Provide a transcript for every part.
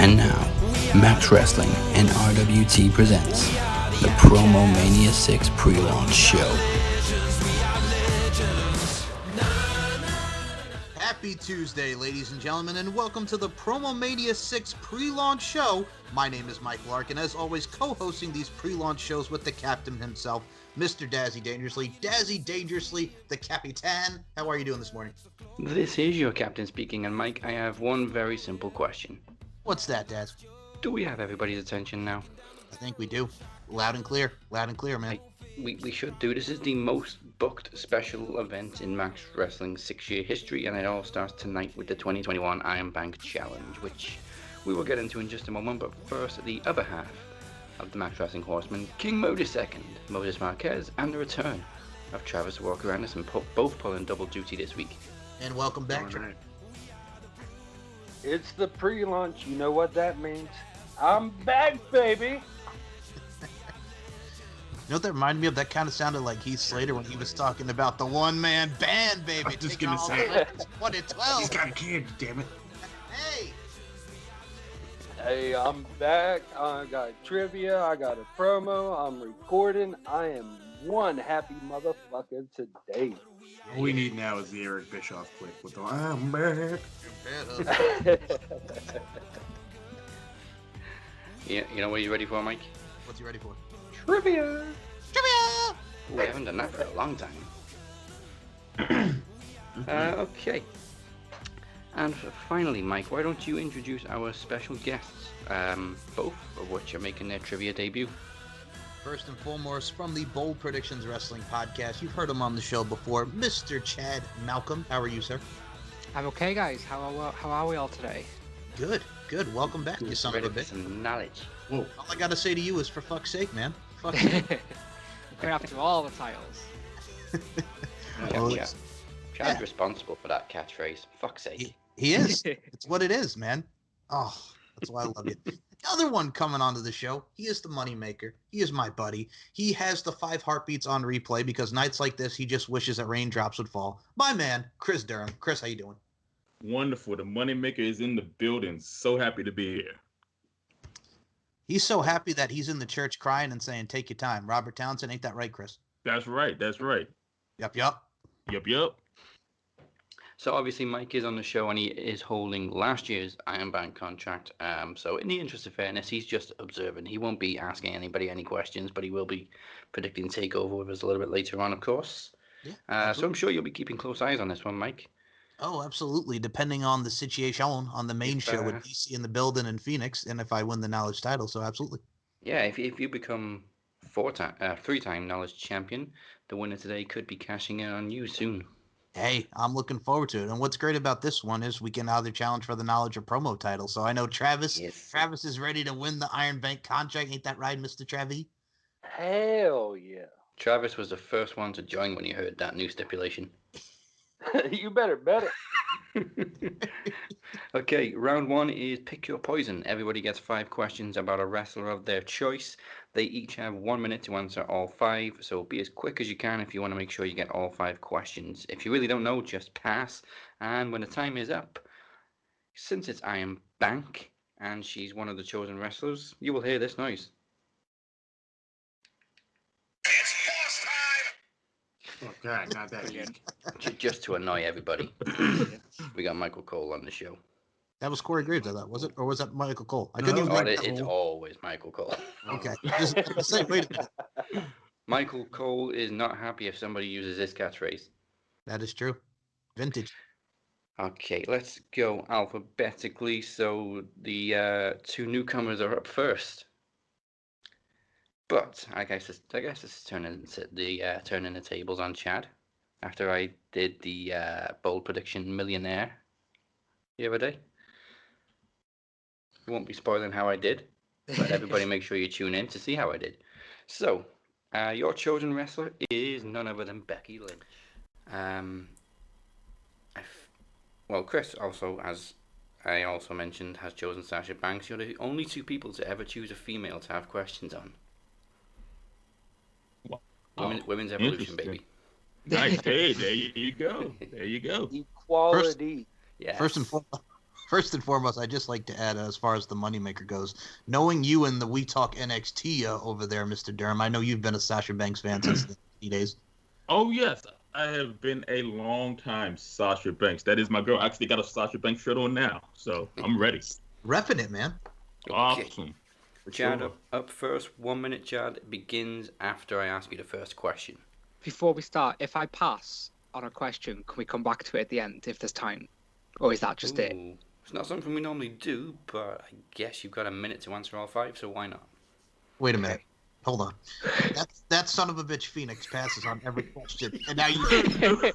And now, Max Wrestling and RWT presents the PromoMania 6 pre-launch show. Happy Tuesday, ladies and gentlemen, and welcome to the PromoMania 6 pre-launch show. My name is Mike Lark, and as always, co-hosting these pre-launch shows with the captain himself, Mr. Dazzy Dangerously, the Capitan. How are you doing this morning? This is your captain speaking, and Mike, I have one very simple question. What's that, Daz? Do we have everybody's attention now? I think we do. Loud and clear, man. We should do. This is the most booked special event in Max Wrestling's 6-year history, and it all starts tonight with the 2021 Iron Bank Challenge, which we will get into in just a moment. But first, the other half of the Max Wrestling Horsemen, King Mo II, Moses Marquez, and the return of Travis Walker Anderson, both pulling double duty this week. And welcome back, Travis. It's the pre-launch. You know what that means. I'm back, baby. You know what that reminded me of? That kind of sounded like Heath Slater when he was talking about the one-man band, baby. I'm just gonna say, 2012. he's got a kid, damn it. Hey, I'm back. I got trivia. I got a promo. I'm recording. I am one happy motherfucker today. All we need now is the Eric Bischoff clip with the I'm back. Yeah, you know what you're ready for, Mike? What's he ready for? Trivia! Ooh, I haven't done that for a long time. Okay. And finally, Mike, why don't you introduce our special guests, both of which are making their trivia debut? First and foremost, from the Bold Predictions Wrestling Podcast, you've heard him on the show before, Mr. Chad Malcolm. How are you, sir? I'm okay, guys. How are we all today? Good. Welcome back, you son of a bitch. Some knowledge. Whoa. All I gotta say to you is, for fuck's sake, man. Fuck's sake. I'm going after all the titles. Yeah. Chad's responsible for that catchphrase. Fuck's sake. He is. It's what it is, man. Oh, that's why I love you. The other one coming onto the show, he is the moneymaker. He is my buddy. He has the 5 heartbeats on replay because nights like this, he just wishes that raindrops would fall. My man, Chris Durham. Chris, how you doing? Wonderful. The moneymaker is in the building. So happy to be here. He's so happy that he's in the church crying and saying, take your time. Robert Townsend, ain't that right, Chris? That's right. Yup. Yup. So obviously Mike is on the show and he is holding last year's Iron Bank contract. So in the interest of fairness, he's just observing. He won't be asking anybody any questions, but he will be predicting Takeover with us a little bit later on, of course. Yeah, so I'm sure you'll be keeping close eyes on this one, Mike. Oh, absolutely. Depending on the situation on the main show with DC in the building in Phoenix, and if I win the Knowledge title, so absolutely. Yeah, if you become 3-time Knowledge champion, the winner today could be cashing in on you soon. Hey, I'm looking forward to it. And what's great about this one is we can either challenge for the Knowledge or Promo title. So I know Travis. Yes. Travis is ready to win the Iron Bank contract. Ain't that right, Mr. Travis? Hell yeah. Travis was the first one to join when he heard that new stipulation. You better bet it. Okay, round 1 is Pick Your Poison. Everybody gets 5 questions about a wrestler of their choice. They each have 1 minute to answer all 5, so be as quick as you can if you want to make sure you get all 5 questions. If you really don't know, just pass. And when the time is up, since it's Iron Bank and she's one of the chosen wrestlers, you will hear this noise. Oh, God, not that again. Just to annoy everybody. We got Michael Cole on the show. That was Corey Graves, I thought, was it? Or was that Michael Cole? I No. couldn't even Oh, remember. it's always Michael Cole. Okay. Just say, wait a minute. Michael Cole is not happy if somebody uses this catchphrase. That is true. Vintage. Okay, let's go alphabetically. So the 2 newcomers are up first. But I guess it's turning the tables on Chad after I did the bold prediction millionaire the other day. I won't be spoiling how I did, but everybody make sure you tune in to see how I did. So, your chosen wrestler is none other than Becky Lynch. Chris also, as I also mentioned, has chosen Sasha Banks. You're the only 2 people to ever choose a female to have questions on. Women's evolution, baby. Nice. Hey, there you go. Equality. Yeah. First and foremost. First and foremost, I'd just like to add, as far as the moneymaker goes, knowing you and the We Talk NXT over there, Mr. Durham, I know you've been a Sasha Banks fan since the NXT days. Oh yes, I have been a long time Sasha Banks. That is my girl. I actually got a Sasha Banks shirt on now, so I'm ready. Repping it, man. Okay. Awesome. For Chad, sure. up first. 1 minute, Chad, begins after I ask you the first question. Before we start, if I pass on a question, can we come back to it at the end if there's time? Or is that just it? Ooh, it's not something we normally do, but I guess you've got a minute to answer all 5, so why not? Wait a minute. Hold on. That son of a bitch Phoenix passes on every question, and now you.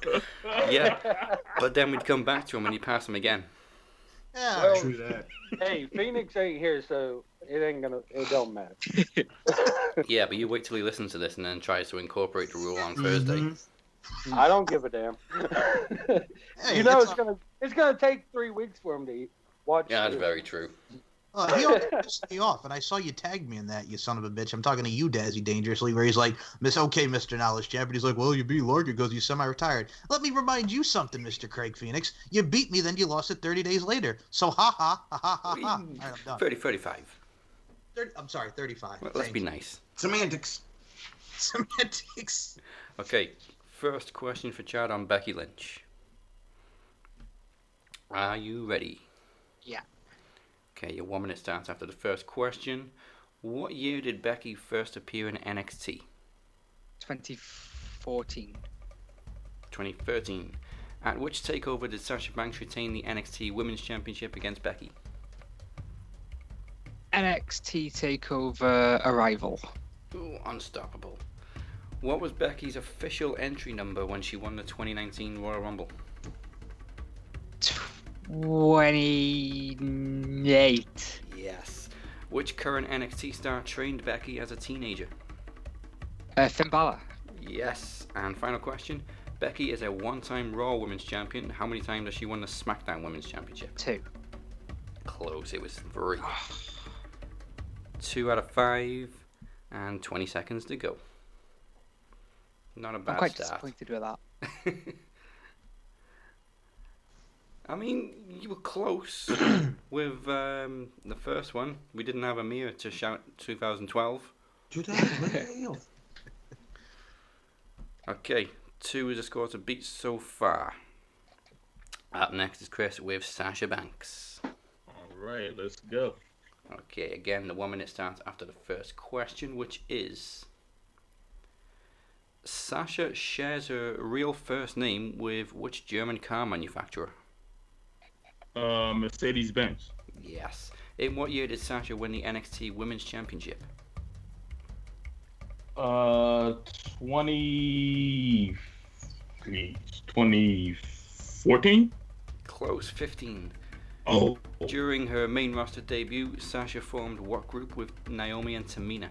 Yeah, but then we'd come back to him and he'd pass him again. Yeah. Well, True that. Hey, Phoenix ain't here, so it don't matter. Yeah, but you wait till he listens to this and then tries to incorporate the rule on Thursday. I don't give a damn. Hey, You know it's it's gonna take 3 weeks for him to watch. Yeah, that's it. very true. He always pissed me off, and I saw you tag me in that, you son of a bitch. I'm talking to you, Dazzy Dangerously, where he's like, Mr. Knowledge Champ, and he's like, well, you beat Larkin because you're semi-retired. Let me remind you something, Mr. Craig Phoenix. You beat me, then you lost it 30 days later. So ha ha ha ha ha ha. All right, I'm done. 35. 30, I'm sorry, 35. Well, let's be nice. Semantics. Semantics. Okay, first question for Chad on Becky Lynch. Are you ready? Yeah. Okay, your 1 minute starts after the first question. What year did Becky first appear in NXT? 2014. 2013. At which takeover did Sasha Banks retain the NXT Women's Championship against Becky? NXT Takeover Arrival. Ooh, unstoppable. What was Becky's official entry number when she won the 2019 Royal Rumble? 28. Yes. Which current NXT star trained Becky as a teenager? Finn Balor. Yes. And final question. Becky is a one-time Raw Women's Champion. How many times has she won the SmackDown Women's Championship? 2. Close. It was 3. 2 out of 5. And 20 seconds to go. Not a bad I'm quite start. disappointed with that. I mean, you were close with the first one. We didn't have a mirror to shout 2012. 2012. Okay, 2 is a score to beat so far. Up next is Chris with Sasha Banks. All right, let's go. Okay, again, the 1 minute starts after the first question, which is... Sasha shares her real first name with which German car manufacturer? Mercedes-Benz. Yes. In what year did Sasha win the NXT Women's Championship? 2014? Close, 15. Oh. During her main roster debut, Sasha formed what group with Naomi and Tamina?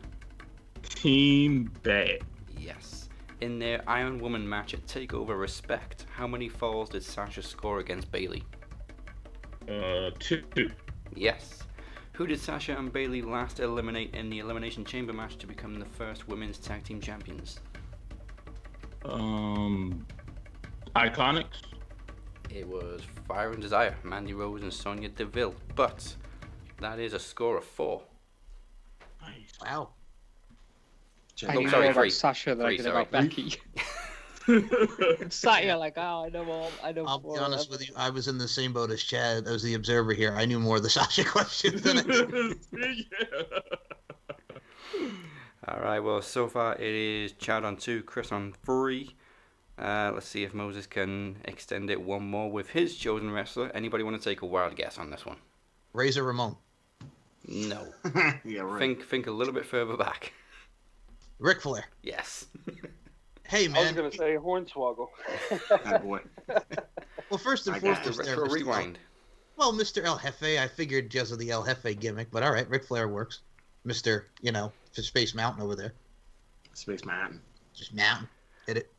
Team Bad. Yes. In their Iron Woman match at TakeOver Respect, how many falls did Sasha score against Bayley? 2. Yes. Who did Sasha and Bayley last eliminate in the Elimination Chamber match to become the first women's tag team champions? Iconics. It was Fire and Desire, Mandy Rose and Sonya Deville, but that is a score of 4. Nice. Wow. I Oh, knew sorry, more about 3. Sasha than I 3, did sorry. about Becky. Sat here like, oh, I know all. I know. I'll be more honest of with you. I was in the same boat as Chad. I was the observer here. I knew more of the Sasha questions than I did. Yeah. Alright, well, so far it is Chad on 2, Chris on 3. Let's see if Moses can extend it one more with his chosen wrestler. Anybody want to take a wild guess on this one? Razor Ramon. No. Yeah, right. Think a little bit further back. Ric Flair. Yes. Hey, I was man. gonna say Hornswoggle. That boy. Well, first and I got foremost, The there, retro Mr. rewind. Well, Mr. El Jefe, I figured just of the El Jefe gimmick, but all right, Ric Flair works. Mr. Space Mountain over there. Space Mountain. Just Mountain. Hit it.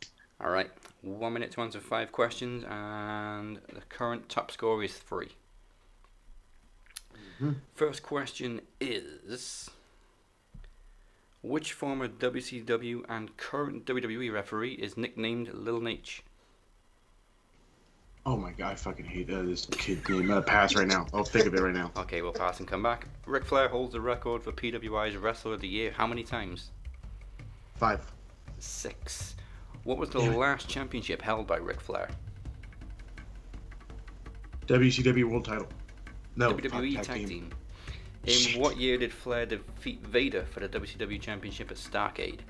Alright, 1 minute to answer 5 questions, and the current top score is 3. First question is... Which former WCW and current WWE referee is nicknamed Lil Nate? Oh my god, I fucking hate this kid name. Pass right now. I'll think of it right now. Okay, we'll pass and come back. Ric Flair holds the record for PWI's Wrestler of the Year. How many times? 5. 6. What was the Damn it. last championship held by Ric Flair? WCW World Title. No. WWE fuck, Tag Team. In Shit. what year did Flair defeat Vader for the WCW Championship at Starrcade?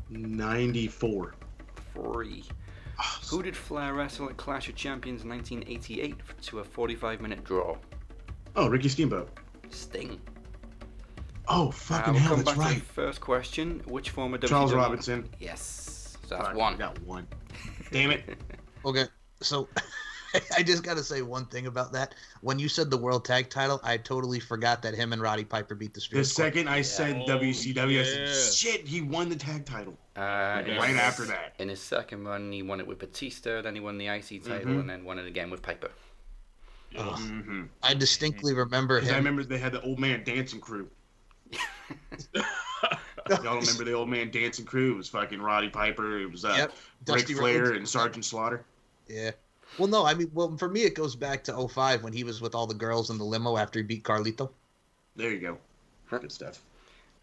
94. 3. Who did Flair wrestle at Clash of Champions 1988 to a 45-minute draw? Oh, Ricky Steamboat. Sting. Oh, fucking We'll hell, come that's back to right. the first question. Which former Charles WWE... Robinson. Yes. So that's Fuck, 1. I got 1. Damn it. Okay, so I just got to say one thing about that. When you said the world tag title, I totally forgot that him and Roddy Piper beat the Street. The second I said Oh, WCW, I said, yeah. shit, he won the tag title. In Right his- after that. In his second run, he won it with Batista, then he won the IC title, and then won it again with Piper. Ugh. Mm-hmm. I distinctly remember Because I him. remember they had the old man dancing crew. Y'all remember the old man dancing crew? It was fucking Roddy Piper. It was Yep, Ric Dusty Flair Rhodes. and Sergeant Slaughter. Yeah. Well, no, I mean, well, for me, it goes back to 05 when he was with all the girls in the limo after he beat Carlito. There you go. Good stuff.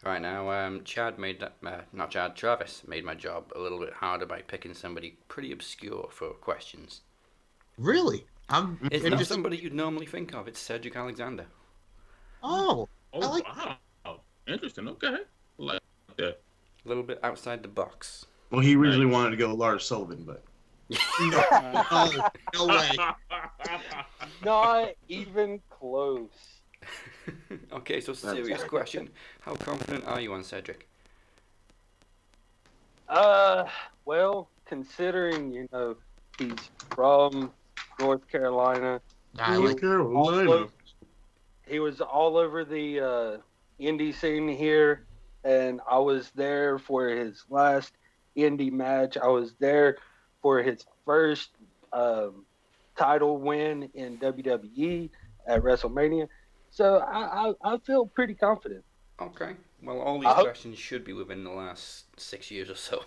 Right now, Chad made that, not Chad, Travis made my job a little bit harder by picking somebody pretty obscure for questions. Really? It's it not just- somebody you'd normally think of. It's Cedric Alexander. Oh, Oh, I like- wow. Interesting. Okay. Like that. A little bit outside the box. Well, he originally wanted to go Lars Sullivan, but no, no way. Not even close. Okay, so serious question. How confident are you on Cedric? Well, considering, he's from North Carolina, I He- like Carolina. he was all over the indie scene here, and I was there for his last indie match. I was there for his first title win in WWE at WrestleMania. So I feel pretty confident. Okay. Well, all these I hope- questions should be within the last 6 years or so.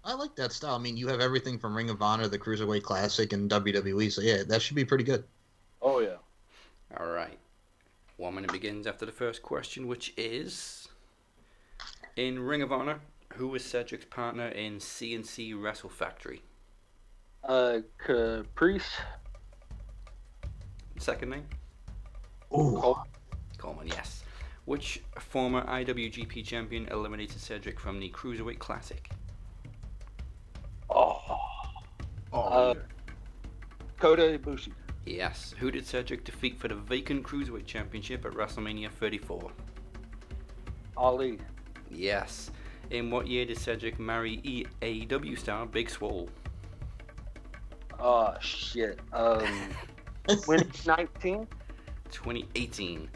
I like that style. I mean, you have everything from Ring of Honor, the Cruiserweight Classic, and WWE. So yeah, that should be pretty good. Oh yeah. All right. 1 minute begins after the first question, which is... In Ring of Honor, who was Cedric's partner in CNC Wrestle Factory? Caprice. Second name? Ooh, Coleman, yes. Which former IWGP champion eliminated Cedric from the Cruiserweight Classic? Oh. Oh, yeah. Kota Ibushi. Yes. Who did Cedric defeat for the vacant Cruiserweight Championship at WrestleMania 34? Ali. Yes. In what year did Cedric marry AEW star Big Swole? Oh shit. 2019. 2018.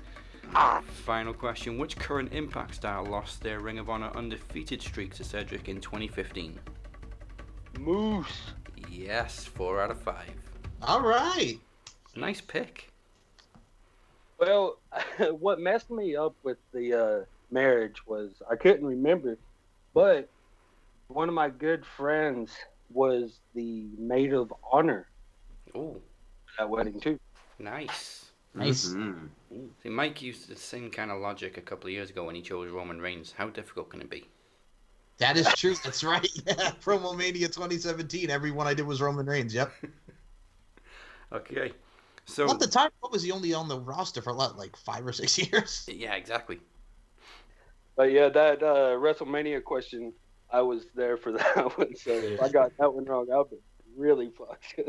Final question. Which current Impact star lost their Ring of Honor undefeated streak to Cedric in 2015? Moose. Yes, 4 out of 5. all right. Nice pick. Well, what messed me up with the marriage was I couldn't remember, but one of my good friends was the maid of honor Oh, at wedding too. nice. Nice. Mhm. See, Mike used the same kind of logic a couple of years ago when he chose Roman Reigns. How difficult can it be? That is true. That's right. Yeah, PromoMania 2017. Every one I did was Roman Reigns. Yep. Okay. So, At the time, what was he only on the roster for? Like 5 or 6 years? yeah, exactly. But yeah, that WrestleMania question, I was there for that one. So if I got that one wrong, I've been really fucked.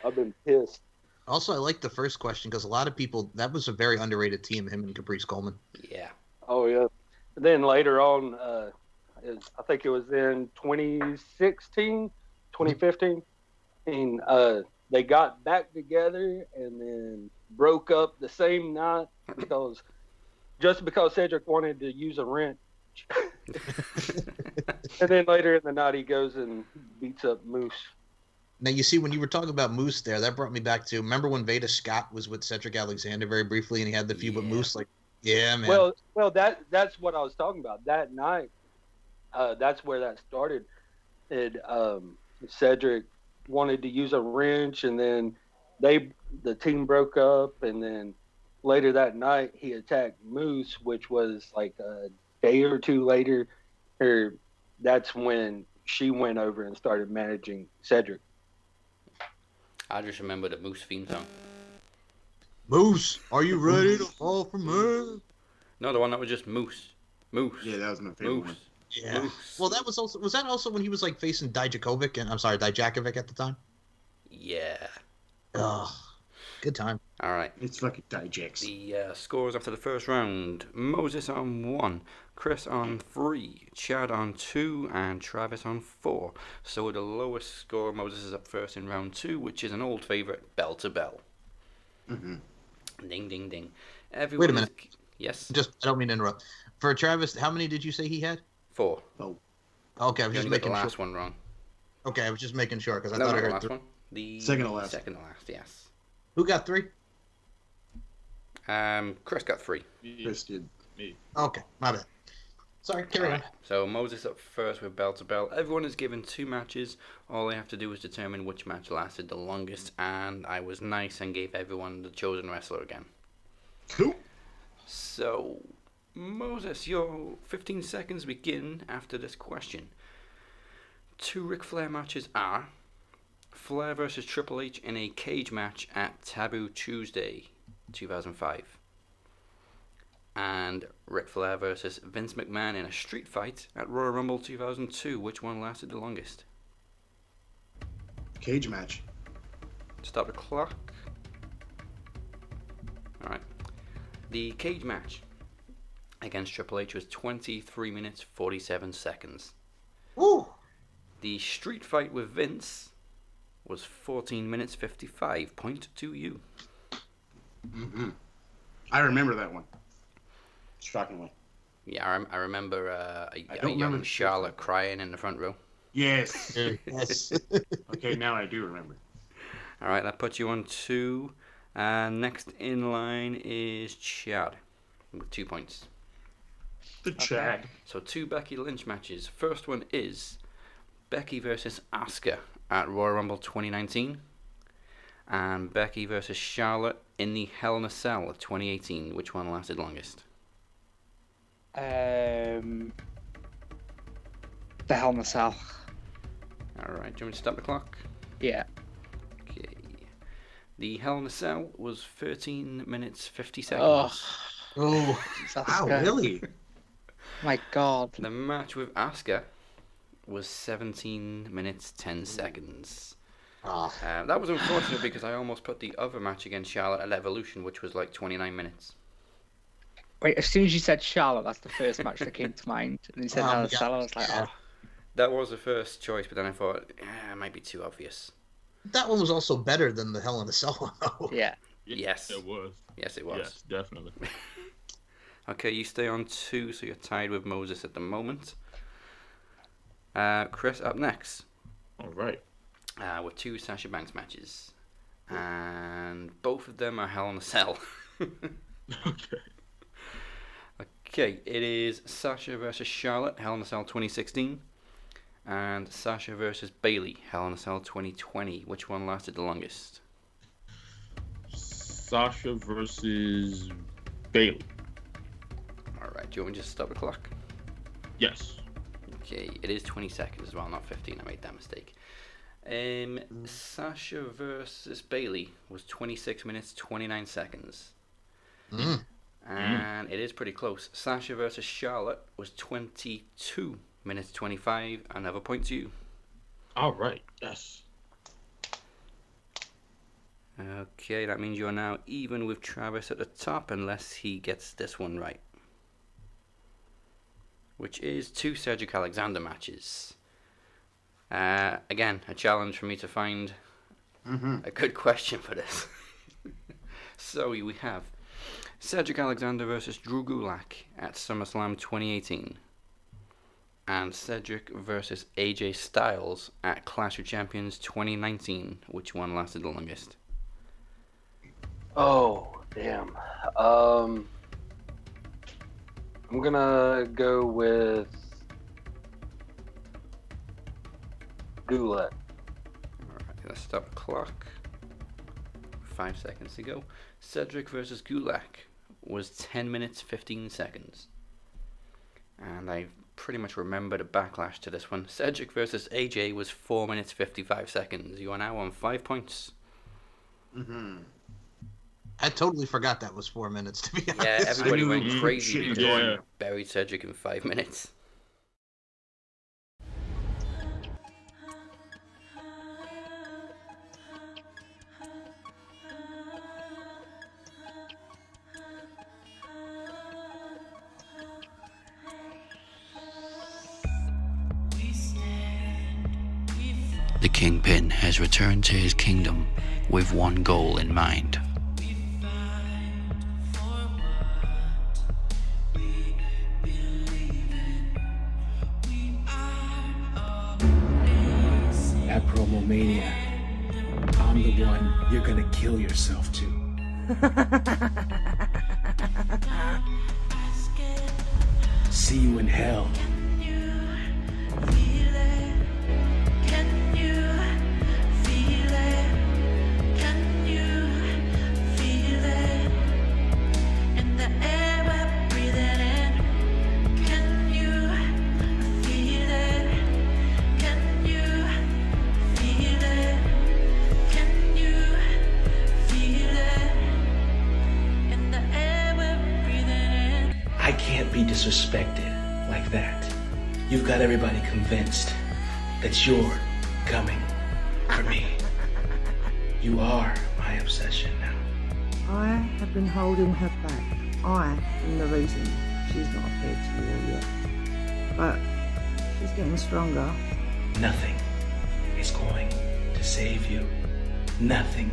I've been pissed. Also, I like the first question because a lot of people, that was a very underrated team, him and Caprice Coleman. Yeah. Oh yeah. And then later on, I think it was in 2016, 2015, and they got back together and then broke up the same night because Cedric wanted to use a wrench. And then later in the night, he goes and beats up Moose. Now, you see, when you were talking about Moose there, that brought me back to, remember when Veda Scott was with Cedric Alexander very briefly and he had the feud with Yeah. Moose? Like, yeah, man. Well, that's what I was talking about. That night, that's where that started. And Cedric wanted to use a wrench, and then the team broke up, and then later that night he attacked Moose, which was like a day or two later. Her That's when she went over and started managing Cedric. I just remember the Moose theme song. Moose, are you ready to fall from me? No, the one that was just Moose. Moose. Yeah, that was my favorite Moose. one. Yeah. Moose. Well, was that also when he was like facing Dijakovic and Dijakovic at the time? Yeah. Oh, good time. All right. It's fucking Dijax. The scores after the first round: Moses on 1, Chris on 3, Chad on 2, and Travis on 4. So the lowest score, Moses is up first in round 2, which is an old favorite, bell to bell. Mm-hmm. Ding, ding, ding. Wait a minute. Yes. I don't mean to interrupt. For Travis, how many did you say he had? 4. Oh, Okay, I was You just only got the making last sure. one wrong. Okay, I was just making sure because I No, thought not I the heard last 3. one. The Second to last. Second to last, yes. Who got 3? Chris got 3. Chris did. Me. Okay, my bad. Sorry, carry on. So Moses up first with bell to bell. Everyone is given 2 matches. All they have to do is determine which match lasted the longest, and I was nice and gave everyone the chosen wrestler again. Cool. So, Moses, your 15 seconds begin after this question. 2 Ric Flair matches are Flair versus Triple H in a cage match at Taboo Tuesday 2005, and Ric Flair versus Vince McMahon in a street fight at Royal Rumble 2002. Which one lasted the longest? Cage match. Stop the clock. Alright. The cage match against Triple H was 23 minutes 47 seconds. Woo! The street fight with Vince was 14 minutes 55. Point to you. Mm-hmm. I remember that one. Shockingly. Yeah, I remember I a don't remember young the Charlotte crying in the front row. Yes. Yes. Okay, now I do remember. Alright, that puts you on 2. Next in line is Chad with 2 points. The Chad. So 2 Becky Lynch matches. First one is Becky versus Asuka at Royal Rumble 2019, and Becky versus Charlotte in the Hell in a Cell of 2018. Which one lasted longest? The Hell in a Cell. Alright, do you want me to stop the clock? Yeah. Okay. The Hell in a Cell was 13 minutes 50 seconds. Oh, Oh, Wow, Asuka. really? My God. The match with Asuka was 17 minutes 10 seconds. ah, That was unfortunate because I almost put the other match against Charlotte at Evolution, which was like 29 minutes. Wait, as soon as you said Charlotte, that's the first match that came to mind. And then you said Oh, Hell in a yeah. Cell, I was like, Yeah. oh. That was the first choice, but then I thought, it might be too obvious. that one was also better than the Hell in a Cell one, though. Yeah. Yes. It was. Yes, it was. Yes, definitely. Okay, you stay on 2, so you're tied with Moses at the moment. Chris up next All right. with 2 Sasha Banks matches. And both of them are Hell in a Cell. Okay. Okay, it is Sasha versus Charlotte, Hell in a Cell 2016. And Sasha versus Bailey, Hell in a Cell 2020. Which one lasted the longest? Sasha versus Bailey. Alright, do you want me to just stop the clock? Yes. Okay, it is 20 seconds as well, not 15. I made that mistake. Sasha versus Bailey was 26 minutes 29 seconds. Mm. And it is pretty close. Sasha versus Charlotte was 22 minutes 25. Another point to you. All right. Yes. Okay, that means you're now even with Travis at the top unless he gets this one right. Which is 2 Cedric Alexander matches. Again, a challenge for me to find a good question for this. So we have Cedric Alexander versus Drew Gulak at SummerSlam 2018. And Cedric versus AJ Styles at Clash of Champions 2019. Which one lasted the longest? Oh, damn. I'm gonna go with Gulak. Alright. Let's stop the clock. 5 seconds to go. Cedric versus Gulak was 10 minutes 15 seconds. And I pretty much remember the backlash to this one. Cedric versus AJ was 4 minutes 55 seconds. You are now on 5 points. I totally forgot that was 4 minutes, to be honest. Yeah, everybody went Mhm. crazy because Yeah. you buried Cedric in 5 minutes. The Kingpin has returned to his kingdom with one goal in mind. At PromoMania, I'm the one you're gonna kill yourself to. See you in hell. I can't be disrespected like that. You've got everybody convinced that you're coming for me. You are my obsession now. I have been holding her back. I am the reason she's not appeared to you yet. But she's getting stronger. Nothing is going to save you. Nothing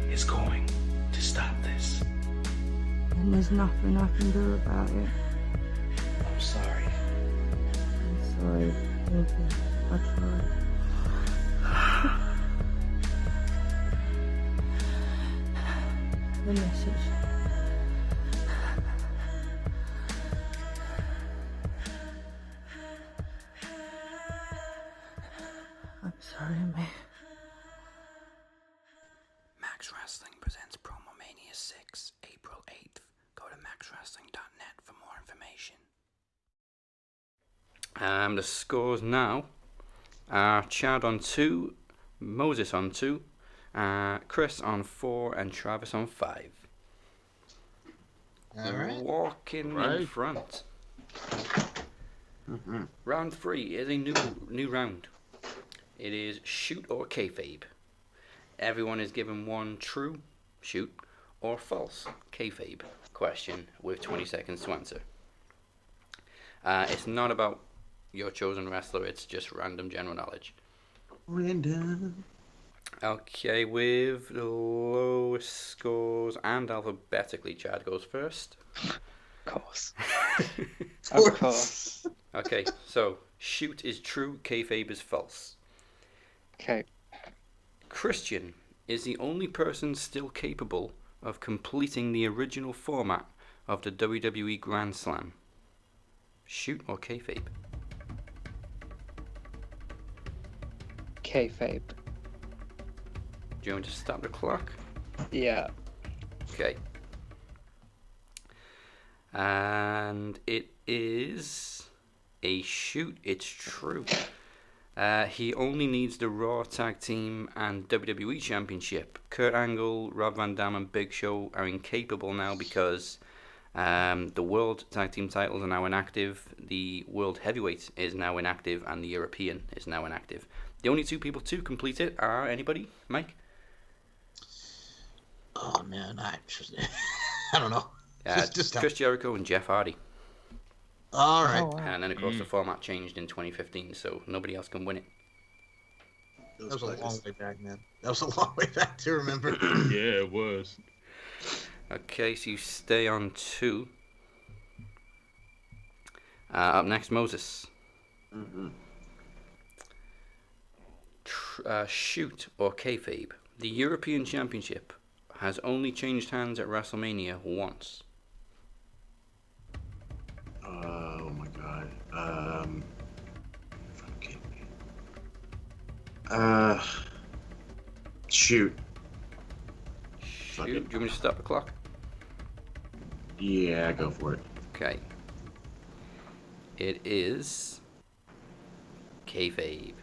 is going to stop this. And there's nothing I can do about it. I'm sorry. I'm sorry. Thank you. I tried. The message. I'm sorry, man. Max Wrestling presents PromoMania 6, April 8th. Go to maxwrestling.net for more information. The scores now are Chad on 2, Moses on 2, Chris on 4, and Travis on 5. All right. Walking in Right. front. Round 3 is a new round. It is shoot or kayfabe. Everyone is given one true, shoot, or false, kayfabe question with 20 seconds to answer. It's not about your chosen wrestler, it's just random general knowledge. Random. Okay, with the lowest scores and alphabetically, Chad goes first. Of course. Of Of course. Okay, so shoot is true, kayfabe is false. Okay. Christian is the only person still capable of completing the original format of the WWE Grand Slam. Shoot or kayfabe? Kayfabe. Do you want to stop the clock? Yeah. Okay. And it is a shoot. It's true. He only needs the Raw Tag Team and WWE Championship. Kurt Angle, Rob Van Dam, and Big Show are incapable now because the World Tag Team titles are now inactive, the World Heavyweight is now inactive, and the European is now inactive. The only two people to complete it are anybody? Mike? Oh, man. I don't know. Just Chris Jericho and Jeff Hardy. All right. Oh, wow. And then, of course, the format changed in 2015, so nobody else can win it. That was a long way back, man. That was a long way back to remember. Yeah, it was. Okay, so you stay on 2. Up next, Moses. Shoot or kayfabe. The European Championship has only changed hands at WrestleMania once. Oh my god. Fucking me. Shoot. Shoot. Do you want me to stop the clock? Yeah, go for it. Okay. It is kayfabe.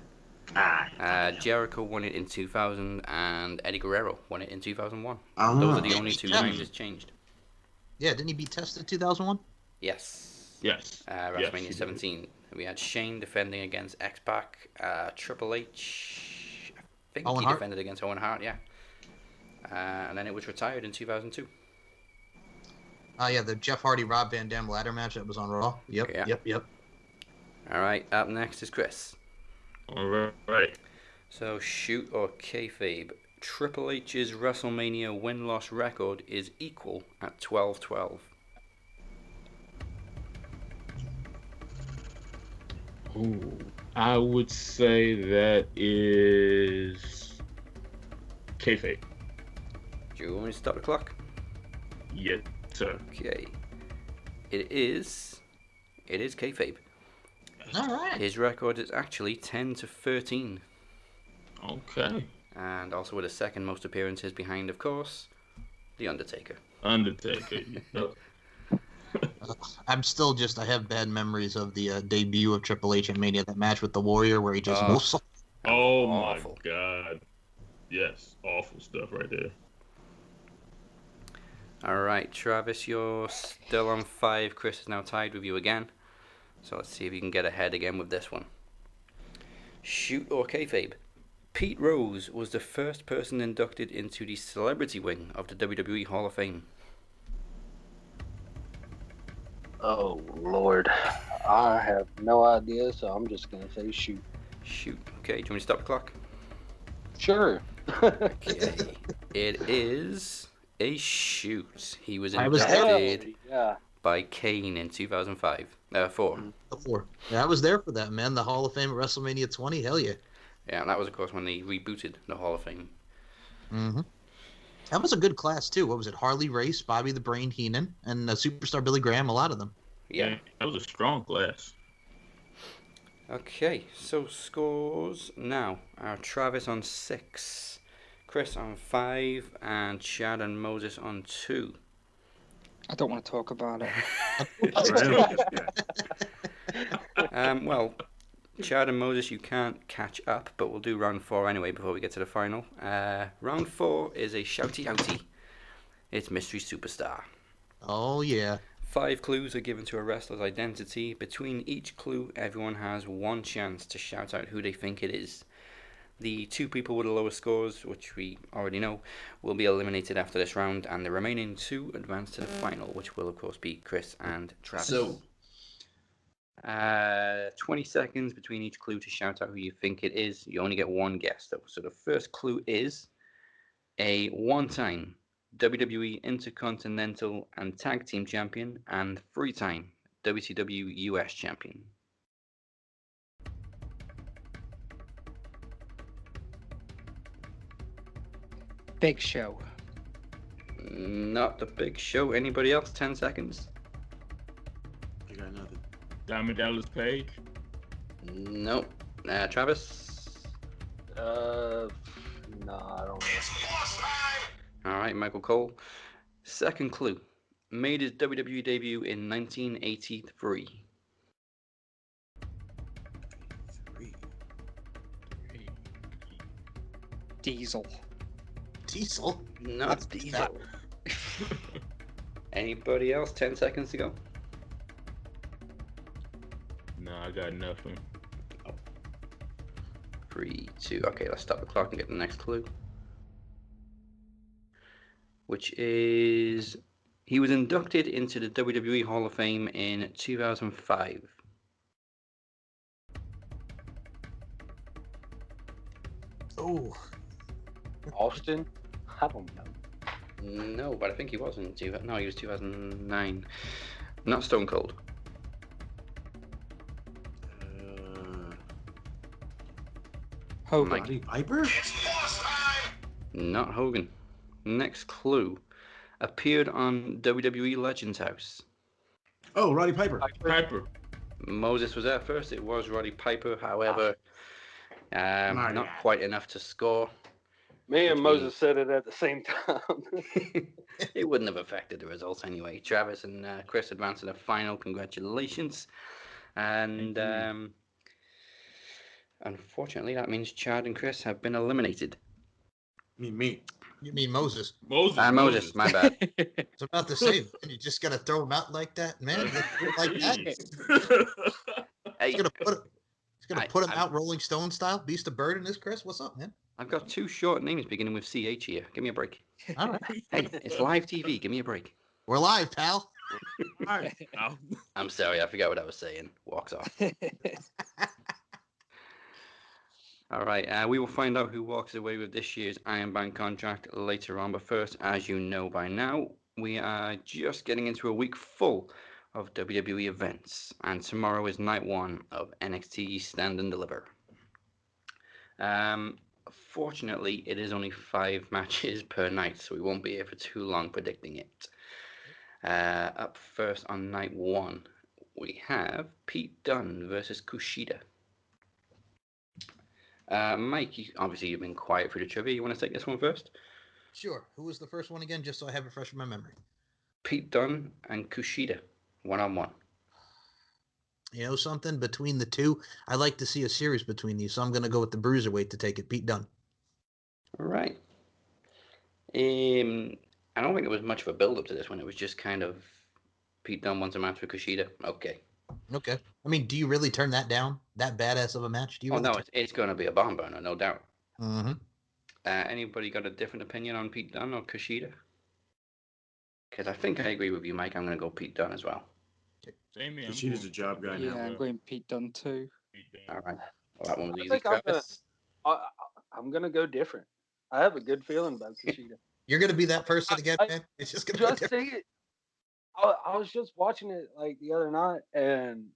Jericho won it in 2000 and Eddie Guerrero won it in 2001. Those are the only two times it's changed. Yeah, didn't he beat Test in 2001? Yes. Yes. WrestleMania 17. We had Shane defending against X-Pac. Triple H, I think Owen he Hart? defended against Owen Hart, yeah. And then it was retired in 2002. Yeah, the Jeff Hardy Rob Van Dam ladder match that was on Raw. Yep, Yeah. yep. All right, up next is Chris. All right. So, shoot or kayfabe. Triple H's WrestleMania win-loss record is equal at 12-12. Ooh, I would say that is kayfabe. Do you want me to stop the clock? Yes, sir. Okay. It is kayfabe. All right. His record is actually 10-13. Okay. And also with the second most appearances behind, of course, The Undertaker. Undertaker. I'm still I have bad memories of the debut of Triple H at Mania, that match with the Warrior where he just Oh Awful. my God. Yes, awful stuff right there. All right, Travis, you're still on 5. Chris is now tied with you again. So let's see if you can get ahead again with this one. Shoot or kayfabe. Pete Rose was the first person inducted into the celebrity wing of the WWE Hall of Fame. Oh, Lord. I have no idea, so I'm just going to say shoot. Shoot. Okay, do you want me to stop the clock? Sure. Okay. It is a shoot. He was I was there. inducted by Kane in 2005. 4. Yeah, I was there for that, man. The Hall of Fame at WrestleMania 20. Hell yeah. Yeah, and that was, of course, when they rebooted the Hall of Fame. Mm-hmm. That was a good class, too. What was it? Harley Race, Bobby the Brain Heenan, and Superstar Billy Graham, a lot of them. Yeah. That was a strong class. Okay, so scores now are Travis on 6, Chris on 5, and Chad and Moses on 2. I don't want to talk about it. Well, Chad and Moses, you can't catch up, but we'll do round 4 anyway before we get to the final. Round 4 is a shouty outy. It's Mystery Superstar. Oh, yeah. 5 clues are given to a wrestler's identity. Between each clue, everyone has 1 chance to shout out who they think it is. The 2 people with the lowest scores, which we already know, will be eliminated after this round, and the remaining 2 advance to the final, which will, of course, be Chris and Travis. So, 20 seconds between each clue to shout out who you think it is. You only get 1 guess, though. So the first clue is a 1-time WWE Intercontinental and Tag Team Champion and 3-time WCW US Champion. Big Show. Not the Big Show. Anybody else? 10 seconds. I got nothing. Diamond Dallas Page. Nope. Travis? No, I don't know. All right, Michael Cole. Second clue. Made his WWE debut in 1983. Diesel. Diesel? Not Diesel. Anybody else? 10 seconds to go. No, I got nothing. 3, 2. Okay, let's stop the clock and get the next clue. Which is, he was inducted into the WWE Hall of Fame in 2005. Oh. Austin? I don't know. No, but I think he was in no, he was 2009. Not Stone Cold. Hogan. Roddy Piper? Not Hogan. Next clue. Appeared on WWE Legends House. Oh, Roddy Piper. Piper. Moses was there first. It was Roddy Piper. However, not quite enough to score. Me and which Moses said it at the same time. it wouldn't have affected the results anyway. Travis and Chris advanced to the final. Congratulations. And unfortunately, that means Chad and Chris have been eliminated. Me. You mean Moses? Moses, my bad. It's about the same. And you just gotta throw him out like that, man. Like that. Hey, He's gonna put him out Rolling Stone style. Beast of Burden is Chris. What's up, man? I've got two short names beginning with CH here. Give me a break. All right. Hey, it's live TV. Give me a break. We're live, pal. I'm sorry, I forgot what I was saying. Walks off. All right, we will find out who walks away with this year's Iron Bank contract later on. But first, as you know by now, we are just getting into a week full of WWE events, and tomorrow is night one of NXT Stand and Deliver. Fortunately, it is only 5 matches per night, so we won't be here for too long predicting it. Up first on night one, we have Pete Dunne versus Kushida. Mike, obviously you've been quiet through the trivia. You want to take this one first? Sure. Who was the first one again, just so I have it fresh in my memory? Pete Dunne and Kushida, 1-on-1. You know something? Between the two, I like to see a series between these, so I'm going to go with the Bruiserweight to take it, Pete Dunne. All right. I don't think it was much of a build-up to this one. It was just kind of Pete Dunne wants a match with Kushida. Okay. I mean, do you really turn that down? That badass of a match? Do you? No, it's going to be a bomb burner, no doubt. Mm-hmm. Anybody got a different opinion on Pete Dunne or Kushida? Because I think I agree with you, Mike. I'm going to go Pete Dunne as well. Same here. Kushida's a job guy now. Yeah, I'm going Pete Dunne too. All right. Well, that one was I easy. think Travis? I'm gonna go different. I have a good feeling about Kushida. You're going to be that person again, man? It's just going to Just see it. I was just watching it like the other night, and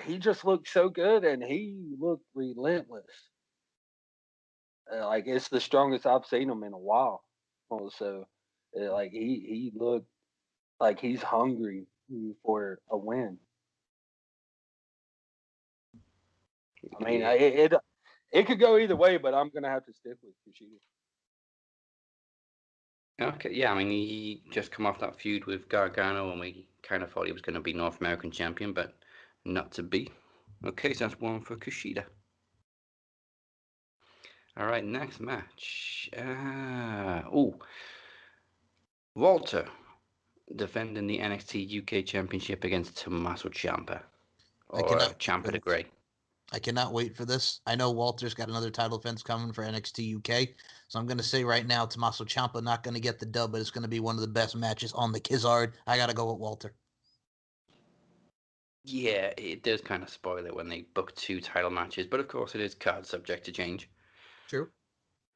he just looked so good, and he looked relentless. Like it's the strongest I've seen him in a while. Also, like he looked like he's hungry for a win. I mean, it could go either way, but I'm gonna have to stick with Kushida. Okay, yeah, I mean, he just come off that feud with Gargano, and we kind of thought he was going to be North American champion, but not to be. Okay, so that's one for Kushida. All right, next match. Walter defending the NXT UK Championship against Tommaso Ciampa, or Ciampa the Grey. I cannot wait for this. I know Walter's got another title defense coming for NXT UK, so I'm going to say right now, Tommaso Ciampa not going to get the dub, but it's going to be one of the best matches on the Kizzard. I got to go with Walter. Yeah, it does kind of spoil it when they book 2 title matches, but of course it is card subject to change. True.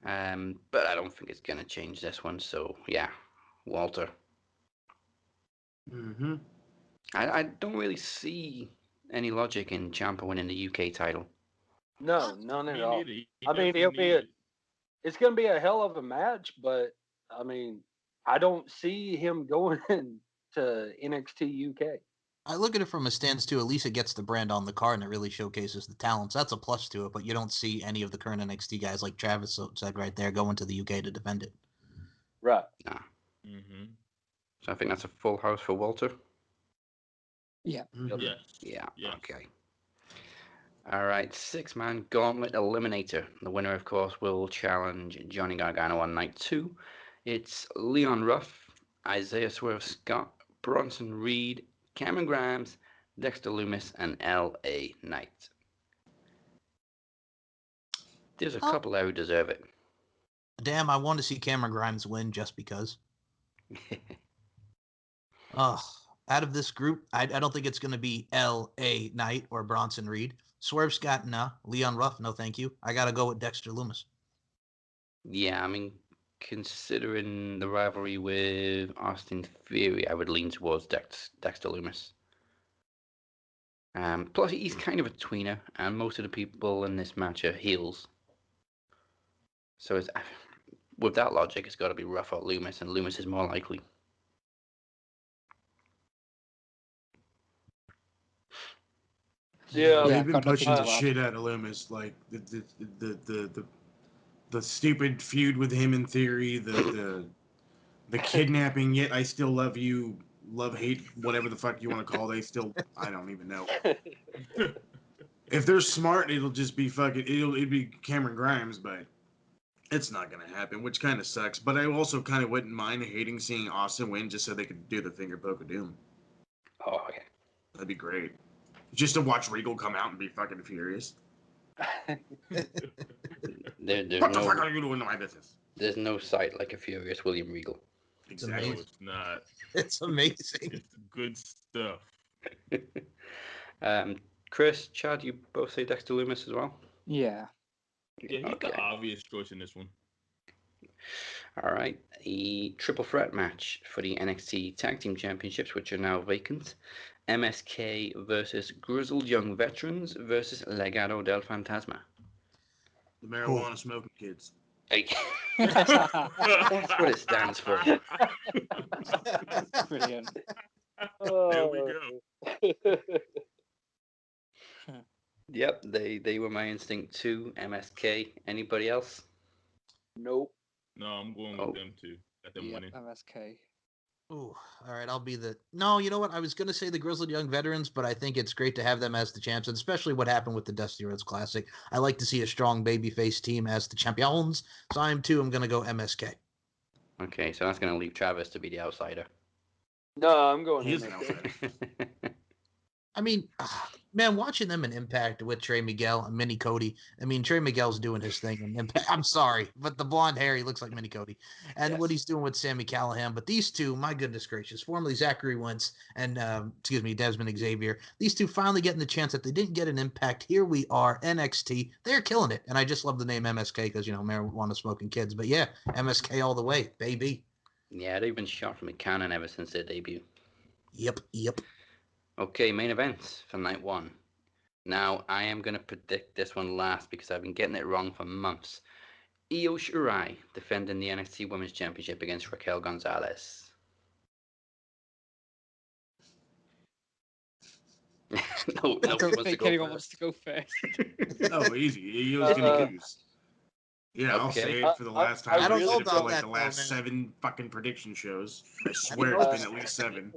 But I don't think it's going to change this one, so yeah, Walter. Mm-hmm. I don't really see any logic in Ciampa winning the UK title. No, none at all. Neither. I mean, it's going to be a hell of a match, but I mean, I don't see him going to NXT UK. I look at it from a stance too. At least it gets the brand on the card and it really showcases the talents. That's a plus to it, but you don't see any of the current NXT guys like Travis said right there going to the UK to defend it. Right. Nah. Mm-hmm. So I think that's a full house for Walter. Yeah. Mm-hmm. Yeah. Yes. Okay. All right, 6-man gauntlet eliminator. The winner, of course, will challenge Johnny Gargano on night 2. It's Leon Ruff, Isaiah Swerve Scott, Bronson Reed, Cameron Grimes, Dexter Lumis, and L.A. Knight. There's a couple there who deserve it. Damn, I want to see Cameron Grimes win just because. Out of this group, I don't think it's going to be L.A. Knight or Bronson Reed. Swerve Scott, no. Leon Ruff, no thank you. I got to go with Dexter Lumis. Yeah, I mean, considering the rivalry with Austin Theory, I would lean towards Dexter Lumis. Plus, he's kind of a tweener, and most of the people in this match are heels. So with that logic, it's got to be Ruff or Lumis, and Lumis is more likely. Yeah, They've been got nothing pushing to the add. shit out of Loomis. Like the the stupid feud with him in Theory, the kidnapping. Yet I still love you, love hate, whatever the fuck you want to call. I don't even know. If they're smart, it'll just be fucking. It'd be Cameron Grimes, but it's not gonna happen, which kind of sucks. But I also kind of wouldn't mind hating seeing Austin win just so they could do the finger poke of doom. Oh, okay. That'd be great. Just to watch Regal come out and be fucking furious. There's What the fuck no are you doing to my business? there's no sight like a furious William Regal. Exactly. No, it's not. It's amazing. It's good stuff. Chris, Chad, you both say Dexter Lumis as well? Yeah. Yeah, he's the obvious choice in this one. All right. A triple threat match for the NXT Tag Team Championships, which are now vacant. MSK versus Grizzled Young Veterans versus Legado del Fantasma. The marijuana smoking kids. Hey. That's what it stands for. Brilliant. There we go. Yep, they were my instinct too. MSK. Anybody else? Nope. No, I'm going with them too. Got them winning. MSK. Ooh, all right. I'll be the. No, you know what? I was going to say the Grizzled Young Veterans, but I think it's great to have them as the champs, and especially what happened with the Dusty Rhodes Classic. I like to see a strong babyface team as the champions. So I'm going to go MSK. Okay, so that's going to leave Travis to be the outsider. No, I'm going He is an MSK. outsider. I mean, man, watching them in Impact with Trey Miguel and Mini Cody. I mean, Trey Miguel's doing his thing in Impact. I'm sorry, but the blonde hair, he looks like Mini Cody. And what he's doing with Sami Callihan. But these two, my goodness gracious, formerly Zachary Wentz and, Desmond Xavier, these two finally getting the chance that they didn't get an Impact. Here we are, NXT. They're killing it. And I just love the name MSK because, marijuana smoking kids. But yeah, MSK all the way, baby. Yeah, they've been shot from a cannon ever since their debut. Yep. Okay, main event for night one. Now, I am going to predict this one last because I've been getting it wrong for months. Io Shirai defending the NXT Women's Championship against Raquel Gonzalez. no I don't wants to think go anyone first. wants to go first. Oh, easy. Io's gonna lose. Yeah, I'll Okay. say it for the last time. I don't I've know said it for about like that, the though, last man. 7 fucking prediction shows. I swear know. it's been at least 7.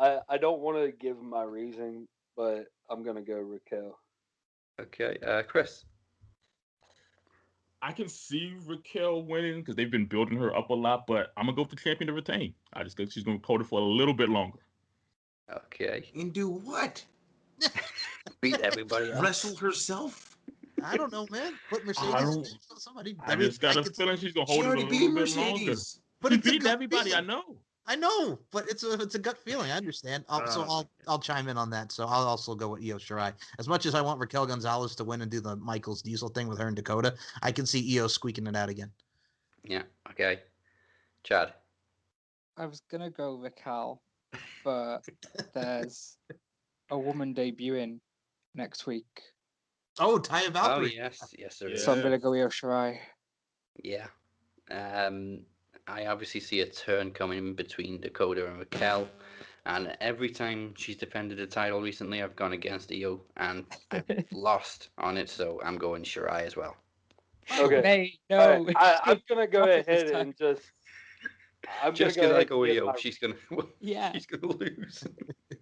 I don't want to give my reason, but I'm gonna go Raquel. Okay, Chris. I can see Raquel winning because they've been building her up a lot, but I'm gonna go for champion to retain. I just think she's gonna hold it for a little bit longer. Okay. And do what? Beat everybody else. Wrestle herself? I don't know, man. Put Mercedes I in don't- there, somebody. I just got a feeling she's gonna hold it a already little beat bit longer. Mercedes. But She it's a beat gut everybody, feeling. I know. I know, but it's a gut feeling. I understand. I'll chime in on that. So I'll also go with Io Shirai. As much as I want Raquel Gonzalez to win and do the Michaels Diesel thing with her and Dakota, I can see Io squeaking it out again. Yeah, okay. Chad. I was gonna go Raquel, but there's a woman debuting next week, Oh, Taya Oh, Valkyrie. yes, there Yeah. is. so I'm gonna go Io Shirai. Yeah. I obviously see a turn coming between Dakota and Raquel. And every time she's defended the title recently, I've gone against Io and I've lost on it. So I'm going Shirai as well. Okay. Nay, All no. right, I'm gonna go Stop it this ahead time. and just. I'm Just gonna because go I ahead go and give Io, my- she's gonna Yeah, she's gonna lose.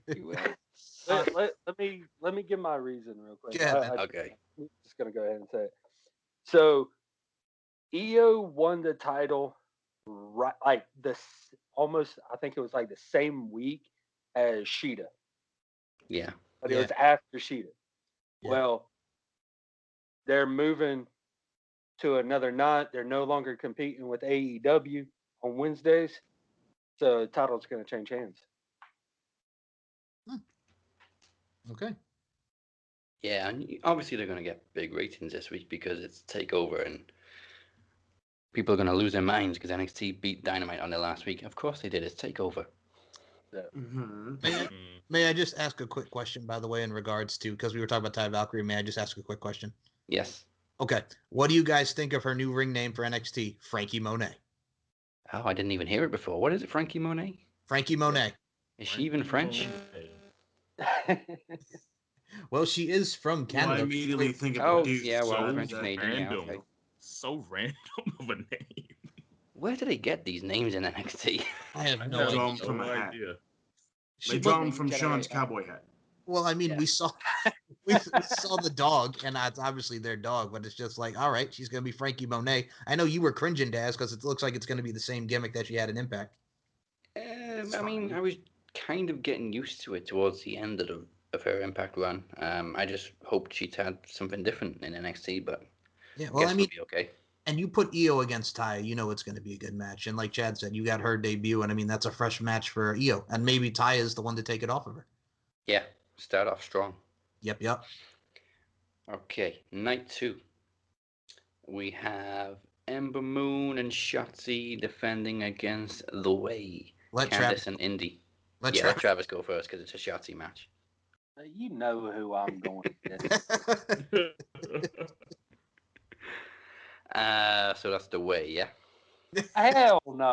you will. let me give my reason real quick. Yeah, man. Okay. I'm just gonna go ahead and say it. So, Io won the title right, like this, almost. I think it was like the same week as Sheeta, Yeah. but it Yeah. was after Sheeta. Yeah. Well, they're moving to another night. They're no longer competing with AEW on Wednesdays, so the title's going to change hands. Okay. Yeah, and obviously they're gonna get big ratings this week because it's Takeover and people are gonna lose their minds because NXT beat Dynamite on their last week. Of course they did. It's Takeover. Mm-hmm. May I just ask a quick question, by the way, in regards to, because we were talking about Taya Valkyrie, may I just ask a quick question? Yes. Okay. What do you guys think of her new ring name for NXT? Frankie Monet. Oh, I didn't even hear it before. What is it, Frankie Monet? Frankie Monet. Is she even French? Well, she is from Well, Canada. I immediately think of a Oh, dude. yeah, well, So French that, Canadian, yeah, Random. okay. So random of a name. Where do they get these names in NXT? I have I no have draw idea. him from no a hat. idea. They But draw him from Sean's generator. cowboy hat. well, I mean, Yeah. we saw the dog, and that's obviously their dog. But it's just like, all right, she's gonna be Frankie Monet. I know you were cringing, Daz, because it looks like it's gonna be the same gimmick that she had in Impact. I mean, I was kind of getting used to it towards the end of her Impact run. I just hoped she'd had something different in NXT, but Yeah, I well, guess I we'll mean, be okay. and you put Io against Taya, you know it's going to be a good match. And like Chad said, you got her debut, and I mean that's a fresh match for Io, and maybe Taya is the one to take it off of her. Yeah, start off strong. Yep. Okay, night 2. We have Ember Moon and Shotzi defending against The Way, Let Candice Travis. and Indy. Let Yeah, let Travis. Travis go first because it's a Shotzi match. You know who I'm going with. So that's The Way, yeah? Hell no.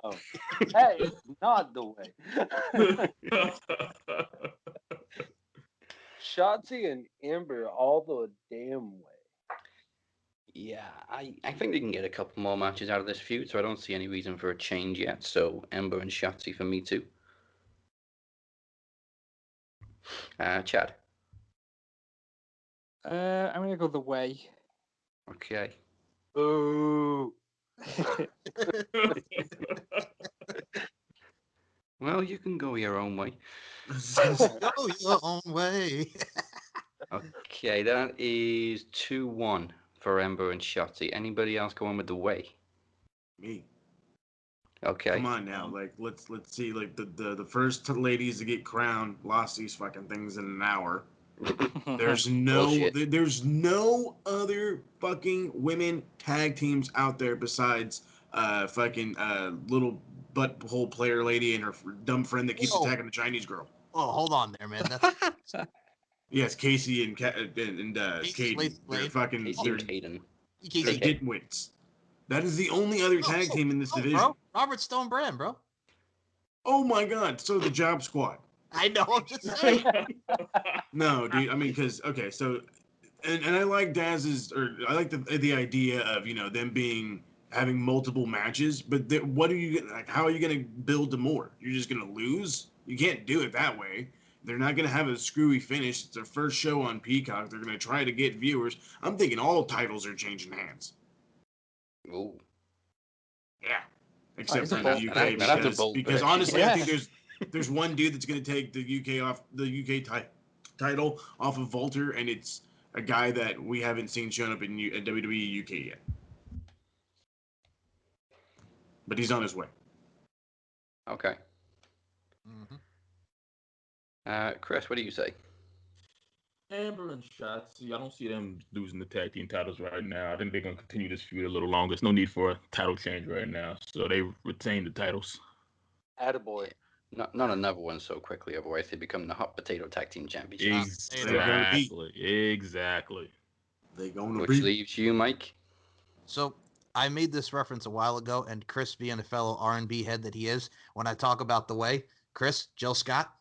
That is not the way. Shotzi and Ember all the damn way. Yeah, I think they can get a couple more matches out of this feud, so I don't see any reason for a change yet. So Ember and Shotzi for me too. Chad. I'm gonna go The Way. Okay. Ooh. Well, you can go your own way. Go your own way. Okay, that is 2-1 for Ember and Shotzi. Anybody else going with The Way? Me. Okay. Come on now, like let's see, like the first ladies to get crowned lost these fucking things in an hour. There's no other fucking women tag teams out there besides fucking little butthole player lady and her dumb friend that keeps Whoa. attacking the Chinese girl. Oh, hold on there, man. That's Yes, Casey and Casey Caden. Lacey They're Lane. fucking Casey and Caden. they're Casey. ditwits. That is the only other tag team in this division. Bro. Robert Stone Brand, bro. Oh my god! So the Job Squad. I know. I'm just saying. No, dude. I mean, because okay, so and I like Daz's, or I like the idea of them being having multiple matches, but what are you like? How are you gonna build to more? You're just gonna lose. You can't do it that way. They're not gonna have a screwy finish. It's their first show on Peacock. They're gonna try to get viewers. I'm thinking all titles are changing hands. Ooh. Yeah, except is a for the bold UK That's a because bold because prediction. honestly, I think Yeah. there's one dude that's gonna take the UK off the title off of Volter, and it's a guy that we haven't seen shown up in WWE UK yet, but he's on his way. Okay. Mhm. Chris, what do you say? Amber and Shotzi, I don't see them losing the tag team titles right now. I think they're gonna continue this feud a little longer. There's no need for a title change right now, so they retain the titles. Attaboy. Not another one so quickly, otherwise they become the hot potato tag team championships. They're gonna be. Exactly. They're gonna Which be. leaves you, Mike. So I made this reference a while ago, and Chris, being a fellow R&B head that he is, when I talk about The Way, Chris, Jill Scott.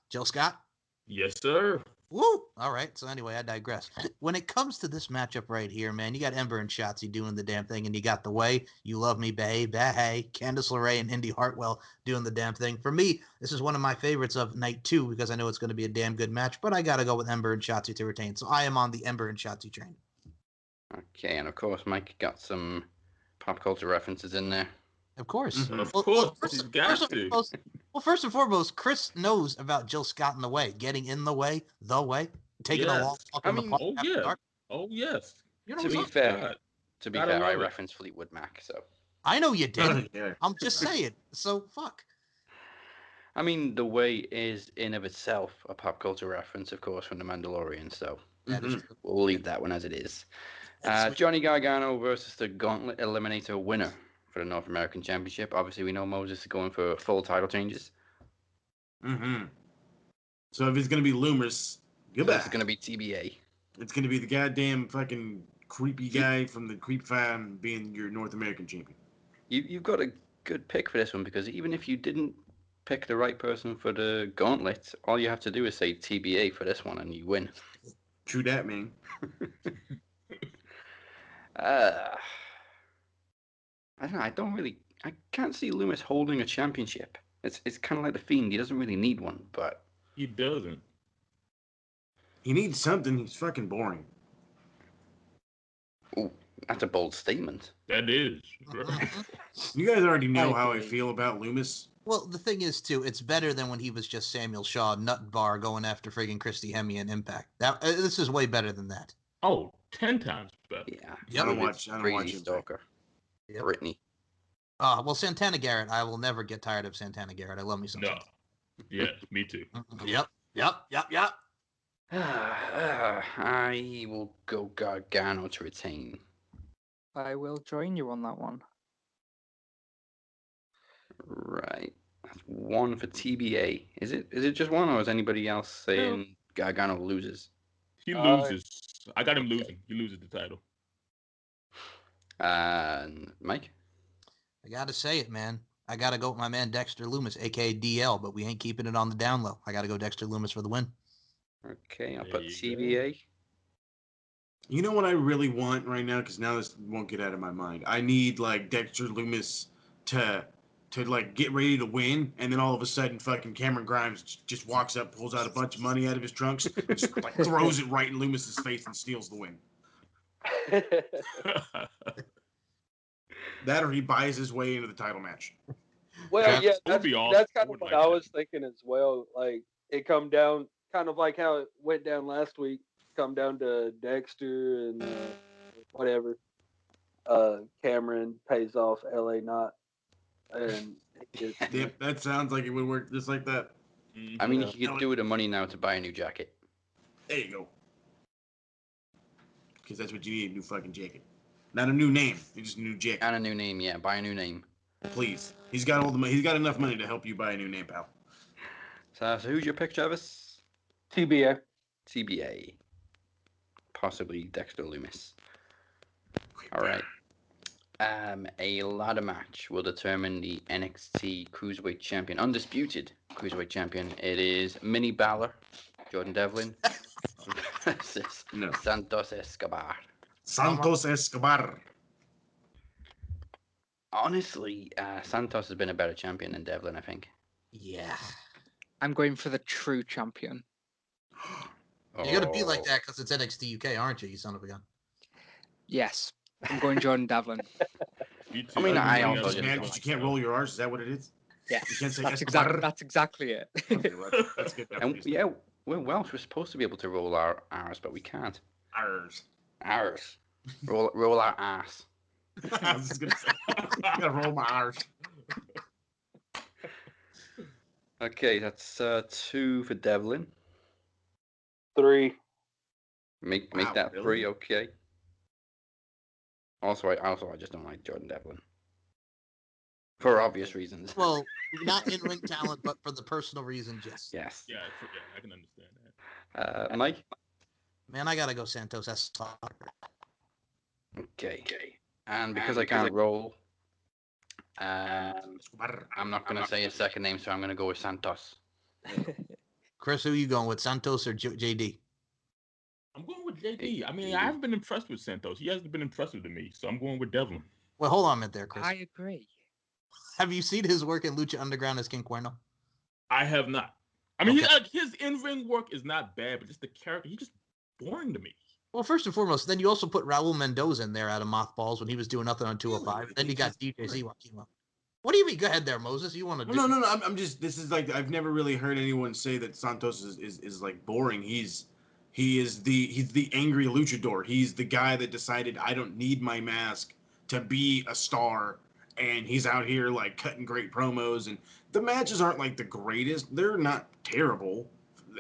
Yes, sir. Woo! All right. So anyway, I digress. When it comes to this matchup right here, man, you got Ember and Shotzi doing the damn thing, and you got The Way, You Love Me, Babe, Hey, Candice LeRae and Indy Hartwell doing the damn thing. For me, this is one of my favorites of night 2 because I know it's going to be a damn good match, but I got to go with Ember and Shotzi to retain. So I am on the Ember and Shotzi train. Okay, and of course Mike got some pop culture references in there. Of course. Mhm. Of Well, course, first, he's got first and to. foremost, first and foremost, Chris knows about Jill Scott in The Way, getting in the way, taking a long Yes. walk I in the mean, park. Oh after yeah. dark. Oh yes. You know to what I'm be saying? fair, Gotta I love it. referenced Fleetwood Mac, so I know you did. Yeah. I'm just saying. So fuck. I mean, The Way is in of itself a pop culture reference, of course, from The Mandalorian, so That is Mhm. true. we'll leave that one as it is. That's sweet. Johnny Gargano versus the Gauntlet Eliminator winner for the North American Championship. Obviously, we know Moses is going for full title changes. Mhm. So if it's gonna be Loomis, So goodbye. this is going to be TBA. It's gonna be the goddamn fucking creepy guy from the Creep Fam being your North American champion. You've got a good pick for this one because even if you didn't pick the right person for the Gauntlet, all you have to do is say TBA for this one and you win. True that, man. I don't know. I can't see Loomis holding a championship. It's kind of like the Fiend. He doesn't really need one, but He doesn't. He needs something. He's fucking boring. ooh, that's a bold statement. That is. You guys already know how I agree. feel about Loomis. Well, the thing is, too, it's better than when he was just Samuel Shaw, nut bar, going after friggin' Christy Hemme and Impact. This is way better than that. Oh, 10 times better. Yeah, Yep. Loomis, I don't Crazy watch Impact. Stalker, Yep. Brittany. Well, Santana Garrett, I will never get tired of Santana Garrett. I love me some No. Santana. Yes, me too. Yep. I will go Gargano to retain. I will join you on that one. Right. That's one for TBA. Is it just one, or is anybody else saying Gargano loses? He loses. I got him Okay. losing. He loses the title. And Mike? I gotta say it, man. I gotta go with my man Dexter Loomis, aka DL, but we ain't keeping it on the down low. I gotta go Dexter Loomis for the win. Okay, I'll There put you go. TBA. You know what I really want right now? Because now this won't get out of my mind. I need like Dexter Loomis to like get ready to win, and then all of a sudden, fucking Cameron Grimes just walks up, pulls out a bunch of money out of his trunks, just like throws it right in Loomis's face and steals the win. That, or he buys his way into the title match. Well, yeah, That would be awesome. that's I kind of would what like I that. was thinking as well. Like it come down, kind of like how it went down last week. Come down to Dexter and whatever. Cameron pays off LA Knot, and he gets Yep, that sounds like it would work just like that. I mean, Yeah. he could do with the money now to buy a new jacket. There you go. Because that's what you need, a new fucking jacket. Not a new name, just a new jacket. And a new name, yeah. Buy a new name. Please. He's got all the money. He's got enough money to help you buy a new name, pal. So who's your pick, Travis? TBA. TBA. Possibly Dexter Loomis. All right. A ladder match will determine the NXT Cruiserweight Champion, undisputed Cruiserweight Champion. It is Mini Balor, Jordan Devlin, versus No. Santos Escobar. Santos Escobar. Honestly, Santos has been a better champion than Devlin, I think. Yeah. I'm going for the true champion. You're gonna be like that because it's NXT UK, aren't you, you son of a gun? Yes, I'm going Jordan Devlin. Me too. I mean, I Jordan also Just just Devlin mad don't is because you like can't roll your R's? Is that what it is? Yes, You can't say that's Escobar? exactly it. Okay, well, that's good enough. And yeah, we're Welsh. We're supposed to be able to roll our R's, but we can't. R's. R's. Roll our ass. I was just going to say, I gotta roll my R's. Okay, that's 2 for Devlin. 3. Make Wow, that really? 3, okay. Also, I just don't like Jordan Devlin. For obvious reasons. Well, not in ring talent, but for the personal reasons, yes. Yes. Yeah, I can understand that. Mike? Man, I gotta go Santos Escobar. Okay. And because I can't roll, Escobar. I'm not going to say his second name, so I'm going to go with Santos. Chris, who are you going with, Santos or JD? I'm going with JD. I mean, I haven't been impressed with Santos. He hasn't been impressive to me, so I'm going with Devlin. Well, hold on a minute there, Chris. I agree. Have you seen his work in Lucha Underground as King Cuerno? I have not. I mean, Okay. his in-ring work is not bad, but just the character, he's just boring to me. Well, first and foremost, then you also put Raul Mendoza in there out of Mothballs when he was doing nothing on 205. Really? Then you got DJ Joaquin. What do you mean? Go ahead there, Moses. You want to do? No. I'm just. This is like I've never really heard anyone say that Santos is like boring. He's the angry luchador. He's the guy that decided I don't need my mask to be a star, and he's out here like cutting great promos. And the matches aren't like the greatest. They're not terrible.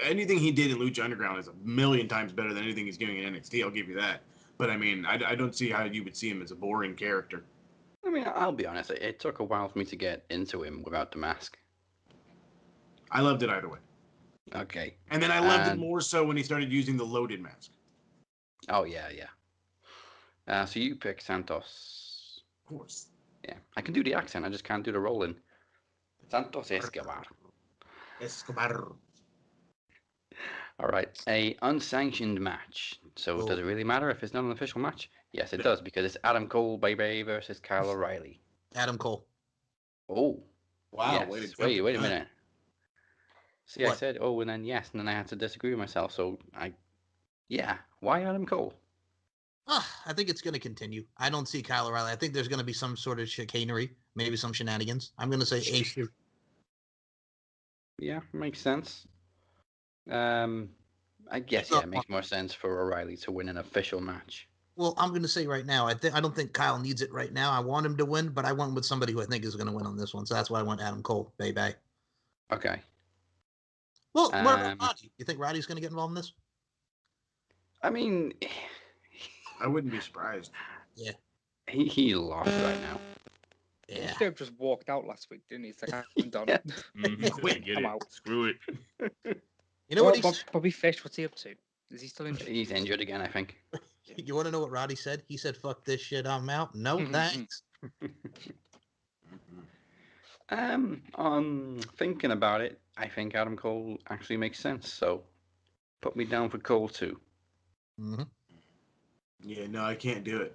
Anything he did in Lucha Underground is a million times better than anything he's doing in NXT. I'll give you that. But I mean, I don't see how you would see him as a boring character. I mean, I'll be honest. It took a while for me to get into him without the mask. I loved it either way. Okay. And then I loved it more so when he started using the loaded mask. Oh, yeah. So you pick Santos. Of course. Yeah. I can do the accent. I just can't do the rolling. Santos Escobar. Escobar. All right, a unsanctioned match. So does Oh, it really matter if it's not an official match? Yes, it does because it's Adam Cole, baby, versus Kyle O'Reilly. Adam Cole. Oh, Wow, way to yes. jump the Wait a gun. minute. See, I What? said oh, and then yes, and then I had to disagree with myself. Yeah. Why Adam Cole? I think it's going to continue. I don't see Kyle O'Reilly. I think there's going to be some sort of chicanery, maybe some shenanigans. I'm going to say A2. Yeah, makes sense. Um, I guess yeah, it makes more sense for O'Reilly to win an official match. Well, I'm going to say right now, I don't think Kyle needs it right now. I want him to win, but I went with somebody who I think is going to win on this one, so that's why I went Adam Cole. Bye. Okay. Well, what about Um, Roddy? You think Roddy's going to get involved in this? I mean, I wouldn't be surprised. Yeah. he lost right now. He Yeah. should have just walked out last week, didn't he? He's like, I'm done. Yeah. Get I'm it. out. Screw it. You know what he said? Bobby Fish, what's he up to? Is he still injured? He's injured again, I think. You want to know what Roddy said? He said, "Fuck this shit, I'm out." No thanks. On thinking about it, I think Adam Cole actually makes sense. So, put me down for Cole too. Mm-hmm. Yeah, no, I can't do it.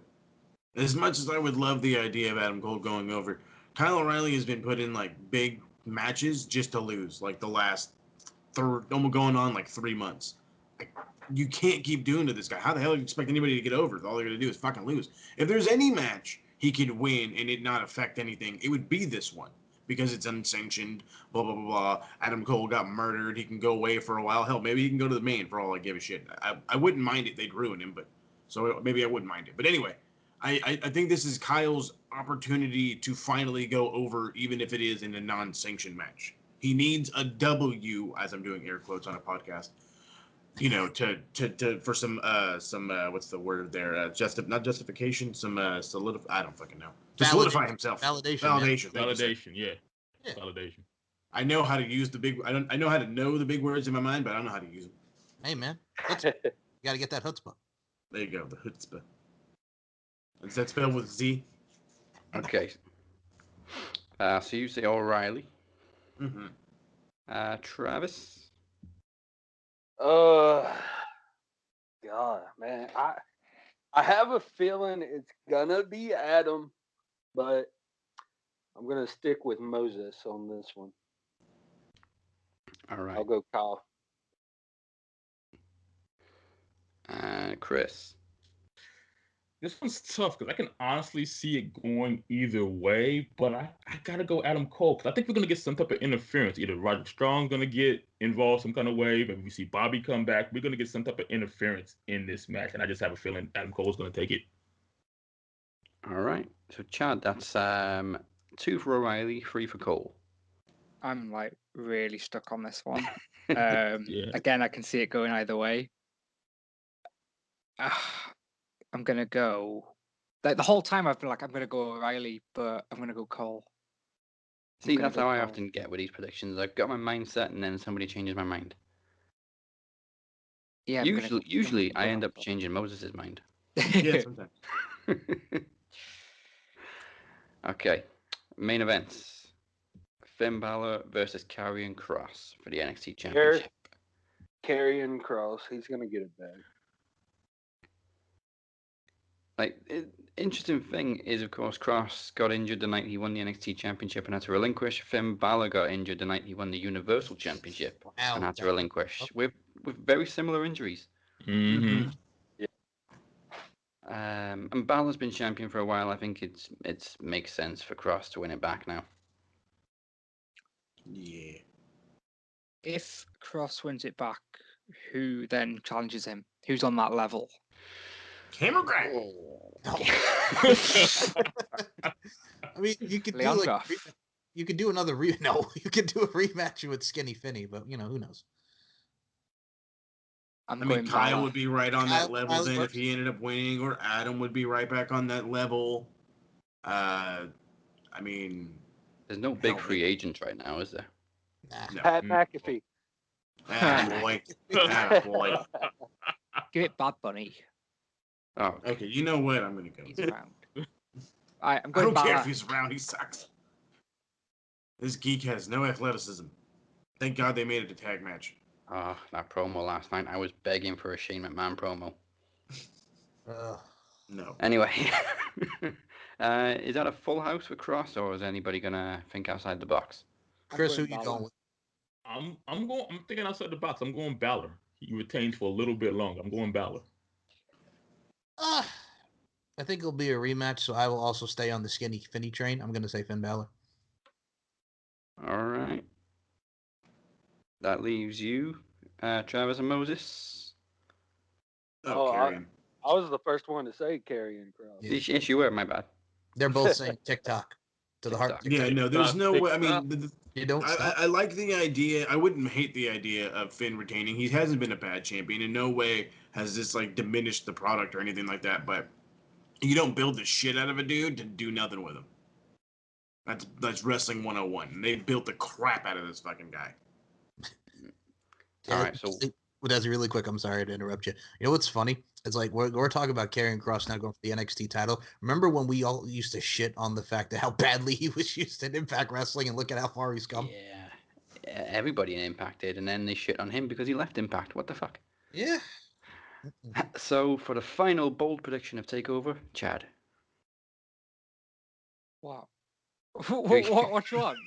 As much as I would love the idea of Adam Cole going over, Kyle O'Reilly has been put in like big matches just to lose, like the last almost going on like 3 months. Like, you can't keep doing to this guy. How the hell do you expect anybody to get over? All they're gonna do is fucking lose. If there's any match he could win and it not affect anything, it would be this one because it's unsanctioned. Blah blah blah blah. Adam Cole got murdered. He can go away for a while. Hell, maybe he can go to the main for all I give a shit. I wouldn't mind it. They'd ruin him, but so maybe I wouldn't mind it. But anyway, I think this is Kyle's opportunity to finally go over, even if it is in a non-sanctioned match. He needs a W, as I'm doing air quotes on a podcast, you know, to for some what's the word there? Not justification, I don't fucking know. To solidify himself. Validation. Thank you, sir. Validation, yeah. Yeah. Validation. I know how to use the big. I know how to know the big words in my mind, but I don't know how to use them. Hey man, you got to get that chutzpah. There you go, the chutzpah. Is that spelled with Z? Okay. So you say O'Reilly. Mm-hmm. Travis. God, man, I have a feeling it's gonna be Adam, but I'm gonna stick with Moses on this one. All right. I'll go Kyle. Chris. This one's tough because I can honestly see it going either way, but I gotta go Adam Cole because I think we're gonna get some type of interference. Either Roger Strong's gonna get involved some kind of way, maybe we see Bobby come back. We're gonna get some type of interference in this match, and I just have a feeling Adam Cole's gonna take it. All right. So Chad, that's 2 for O'Reilly, 3 for Cole. I'm like really stuck on this one. Yeah. Again, I can see it going either way. I'm gonna go. Like the whole time I've been like, I'm gonna go O'Reilly, but I'm gonna go Cole. See, gonna that's go how I Cole. often get with these predictions. I've got my mindset, and then somebody changes my mind. Yeah, Usually, I end up changing Moses' mind. Yeah, sometimes. Okay, main events: Finn Balor versus Karrion Kross for the NXT Championship. Karrion Kross, he's gonna get it back. Interesting thing is, of course, Kross got injured the night he won the NXT Championship and had to relinquish. Finn Balor got injured the night he won the Universal Championship and had to relinquish with very similar injuries. Mm-hmm. Yeah. And Balor's been champion for a while. I think it's makes sense for Kross to win it back now. Yeah. If Kross wins it back, who then challenges him? Who's on that level? Camera grab. I mean, you could do Leon like Ruff. you could do another you could do a rematch with Skinny Finny, but you know who knows. I mean, Kyle would be right on that level then works. if he ended up winning, or Adam would be right back on that level. I mean, There's no big free agents right now, is there? Nah. Pat McAfee. boy. Boy. Give it Bad Bunny. Oh, Okay, you know what? I'm gonna go. He's around. I'm I going don't care Balor. if he's around. He sucks. This geek has no athleticism. Thank God they made it a tag match. Oh, that promo last night. I was begging for a Shane McMahon promo. No. Anyway, is that a full house for Cross, or is anybody gonna think outside the box? Chris, who going you Balor. going with? I'm thinking outside the box. I'm going Balor. He retains for a little bit longer. I'm going Balor. I think it'll be a rematch, so I will also stay on the skinny Finny train. I'm going to say Finn Balor. All right. That leaves you, Travis and Moses. Oh, Carrion. I was the first one to say Karrion Kross. Yeah. Yes, you were. My bad. They're both saying TikTok to the heart. TikTok. Yeah, no, there's no way. I mean, You don't stop. I like the idea. I wouldn't hate the idea of Finn retaining. He hasn't been a bad champion. In no way has this like diminished the product or anything like that. But you don't build the shit out of a dude to do nothing with him. That's wrestling 101. They built the crap out of this fucking guy. All right, so That's really quick. I'm sorry to interrupt you. You know what's funny? It's like we're talking about Karrion Kross now going for the NXT title. Remember when we all used to shit on the fact that how badly he was used in Impact Wrestling, and look at how far he's come. yeah, everybody in Impact did, and then they shit on him because he left Impact. What the fuck? Yeah. So for the final bold prediction of Takeover, Chad. What? What you want?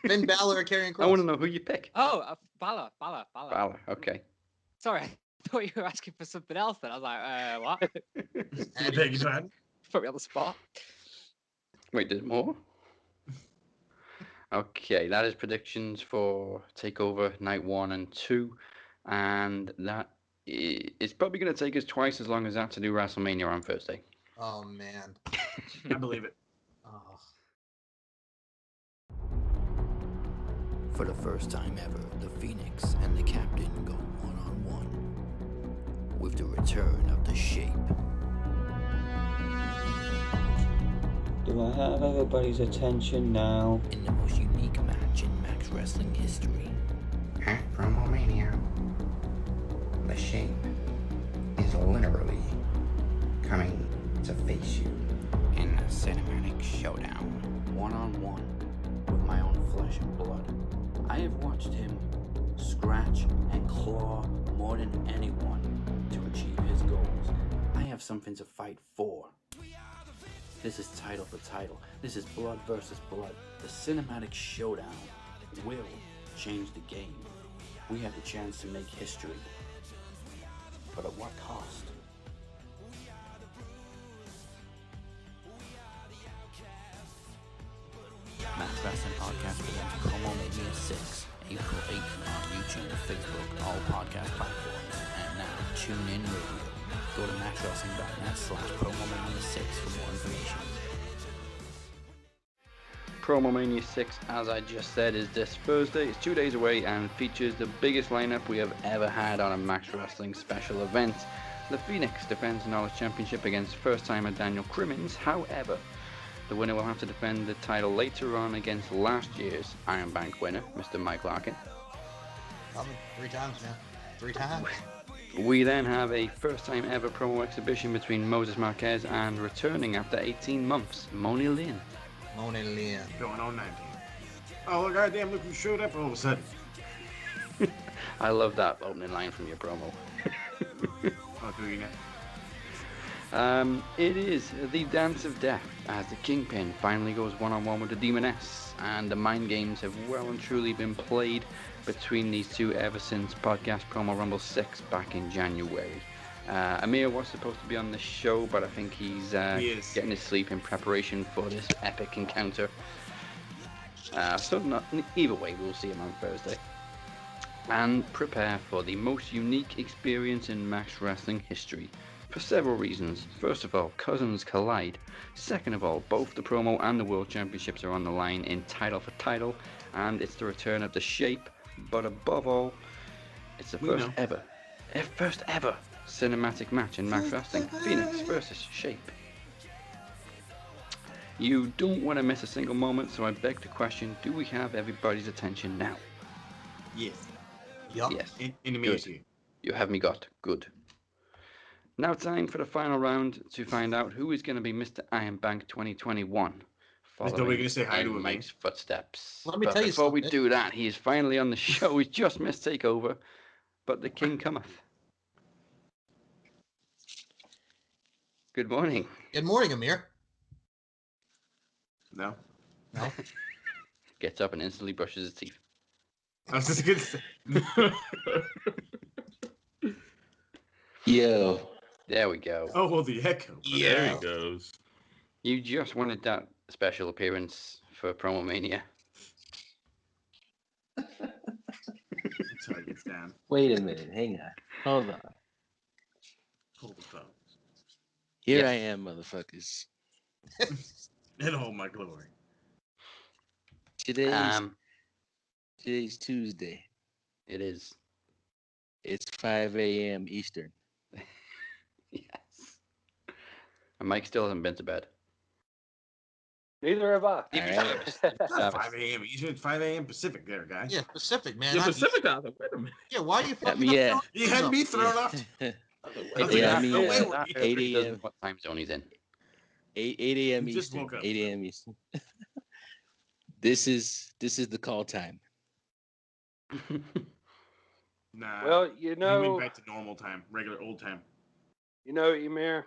Finn Balor or Karrion Kross? I want to know who you pick. Oh, Balor. Balor. Okay. Sorry, I thought you were asking for something else. Then I was like, what? Thank you, Chad. Put me on the spot. Wait, there's more? Okay, that is predictions for Takeover Night 1 and 2. And that it's probably going to take us twice as long as that to do WrestleMania on Thursday. Oh man. I believe it. Oh. For the first time ever, the Phoenix and the Captain go one-on-one with the return of the Shape. Do I have everybody's attention now? In the most unique match in Max Wrestling history. At PromoMania, the Shape is literally coming to face you In a cinematic showdown, one-on-one, with my own flesh and blood. I have watched him scratch and claw more than anyone to achieve his goals. I have something to fight for. This is title for title. This is blood versus blood. The cinematic showdown will change the game. We have the chance to make history. But at what cost? Max Wrestling Podcast presents PromoMania 6, April 8th on YouTube, Facebook, all podcast platforms, and now TuneIn Radio. Go to maxwrestling.net/PromoMania 6 for more information. PromoMania 6, as I just said, is this Thursday. It's 2 days away and features the biggest lineup we have ever had on a Max Wrestling special event. The Phoenix defends the Knowledge Championship against first-timer Daniel Crimmins. However, the winner will have to defend the title later on against last year's Iron Bank winner, Mr. Mike Larkin. Probably 3 times, man. 3 times. We then have a first-time ever promo exhibition between Moses Marquez and returning after 18 months, Moni Lynn. Moni Lynn. Going on 19. Oh, goddamn, look who showed up all of a sudden. I love that opening line from your promo. I'll do you now. It is the Dance of Death as the Kingpin finally goes one-on-one with the Demoness, and the mind games have well and truly been played between these two ever since podcast Promo Rumble 6 back in January. Amir was supposed to be on the show, but I think he's getting his sleep in preparation for this epic encounter. Either way, we'll see him on Thursday. And prepare for the most unique experience in Max Wrestling history. For several reasons. First of all, cousins collide. Second of all, both the promo and the World Championships are on the line in title for title, and it's the return of the Shape. But above all, it's the first ever cinematic match in Max Wrestling. Phoenix versus Shape. You don't want to miss a single moment, so I beg the question, do we have everybody's attention now? Yes. Yup. Yes. Immediately. You have me got. Good. Now time for the final round to find out who is going to be Mr. Iron Bank 2021. Nobody gonna say hi to in him, Mike's footsteps. Let me But tell you before we something. do that, he is finally on the show. He's just missed Takeover. but the king cometh. Good morning. Good morning, Amir. No. No. Gets up and instantly brushes his teeth. I was just gonna say. Yo. There we go. Oh, well, the echo. There he goes. You just wanted that special appearance for PromoMania. That's how it gets down. Wait a minute. Hang on. Hold on. Hold the phone. Here Yes. I am, motherfuckers. In all my glory. Today's Tuesday. It is. It's 5 a.m. Eastern. Yes. And Mike still hasn't been to bed. Neither have I. It's not 5 a.m. Eastern. It's 5 a.m. Pacific there, guy. Yeah, Pacific, man. Yeah, not Pacific Eastern. time. Wait a minute. Yeah, why are you fucking yeah. You had me thrown off. Yeah, I mean, that 8 really doesn't a.m. know what time zone he's in. 8 a.m. You just Eastern. woke up. 8 a.m. Eastern. This is the call time. Nah. Well, we went back to normal time, regular old time. Emir,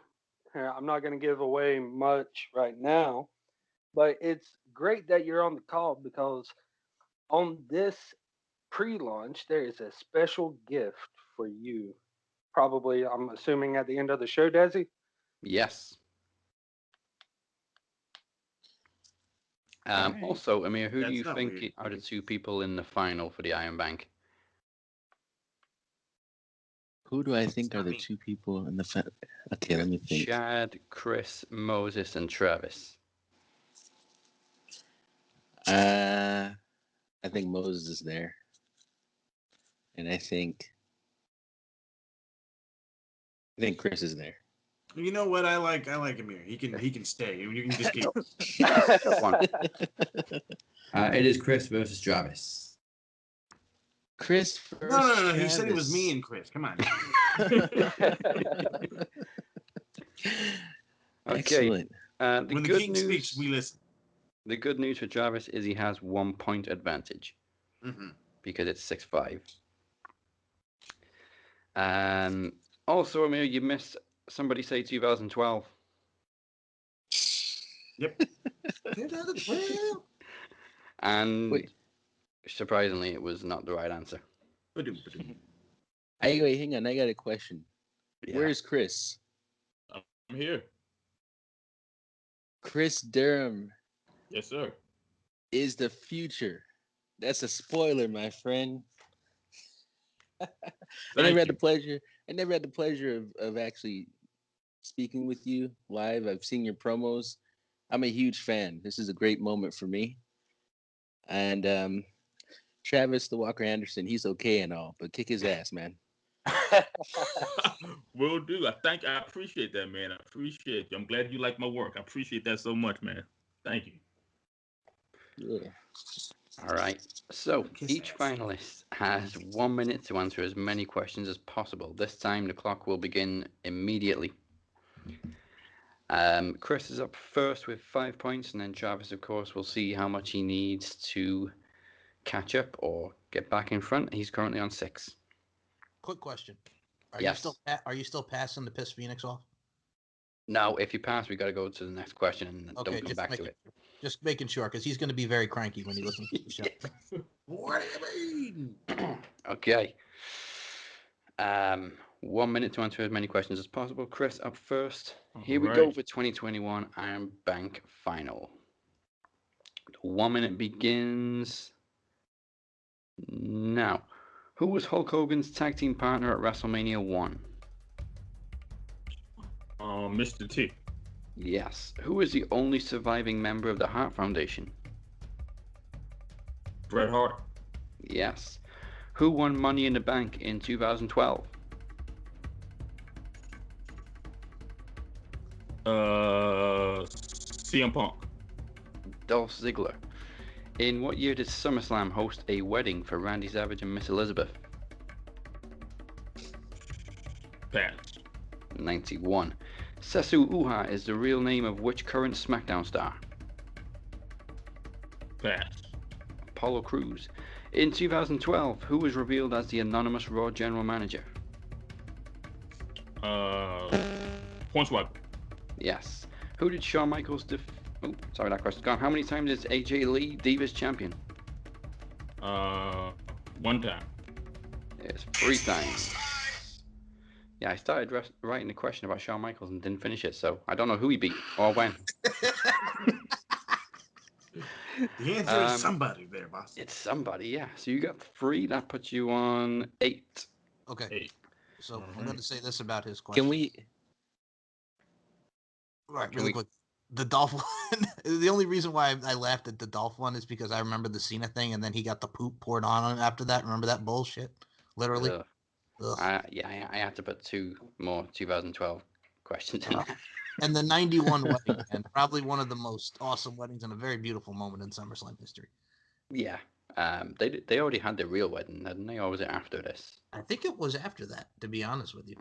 I'm not going to give away much right now, but it's great that you're on the call because on this pre-launch, there is a special gift for you. Probably, I'm assuming at the end of the show, Desi? Yes. Alright. Also, Amir, who do That's you not think weird. are the two people in the final for the Iron Bank? Who do I think not are the me. two people in the Okay, let me think. Chad, Chris, Moses, and Travis. I think Moses is there. And I think Chris is there. You know what? I like Amir. He can stay. You can just keep. It is Chris versus Travis. Chris versus No. He said it was me and Chris. Come on. Okay. Excellent. When the king speaks, we listen. The good news for Travis is he has 1 point advantage because it's 6-5. Also, Amir, you missed somebody say 2012. Yep. 2012. And Wait. surprisingly, it was not the right answer. Hey, wait, hang on. I got a question. Yeah. Where's Chris? I'm here. Chris Durham Yes, sir. is the future. That's a spoiler, my friend. I never had the pleasure of actually speaking with you live. I've seen your promos. I'm a huge fan. This is a great moment for me. And Travis the Walker Anderson, he's okay and all, but kick his ass, man. Will do. I appreciate that, man. I appreciate you. I'm glad you like my work. I appreciate that so much, man. Thank you. Yeah. All right. So Kiss each ass. finalist has 1 minute to answer as many questions as possible. This time the clock will begin immediately. Chris is up first with 5 points, and then Travis, of course, will see how much he needs to catch up or get back in front. He's currently on 6. Quick question: Are Yes. you still passing to piss Phoenix off? No, if you pass, we got to go to the next question and Okay, don't come back to it. Just making sure, because he's going to be very cranky when he listens to the show. What do you mean? Okay. 1 minute to answer as many questions as possible. Chris up first. Here we go Alright. for 2021 Iron Bank Final. 1 minute begins now. Who was Hulk Hogan's tag team partner at WrestleMania 1? Mr. T. Yes. Who is the only surviving member of the Hart Foundation? Bret Hart. Yes. Who won Money in the Bank in 2012? CM Punk. Dolph Ziggler. In what year did SummerSlam host a wedding for Randy Savage and Miss Elizabeth? Pass. 91. Sesu Uha is the real name of which current SmackDown star? Pass. Apollo Crews. In 2012, who was revealed as the anonymous Raw general manager? Hornswoggle. Yes. Who did Shawn Michaels Oh, sorry, that question's gone. How many times is AJ Lee Divas champion? 1 time. It's 3 times. Yeah, I started writing a question about Shawn Michaels and didn't finish it, so I don't know who he beat or when. The answer is somebody there, boss. It's somebody, yeah. So you got 3. That puts you on 8. Okay. 8. So I'm going to say this about his question. Can we? Right, really quick. The Dolph one. The only reason why I laughed at the Dolph one is because I remember the Cena thing, and then he got the poop poured on him after that. Remember that bullshit? Literally. Ugh. I had to put 2 more 2012 questions in there. And the 91 wedding, and probably one of the most awesome weddings and a very beautiful moment in SummerSlam history. Yeah. They already had their real wedding, hadn't they? Or was it after this? I think it was after that, to be honest with you.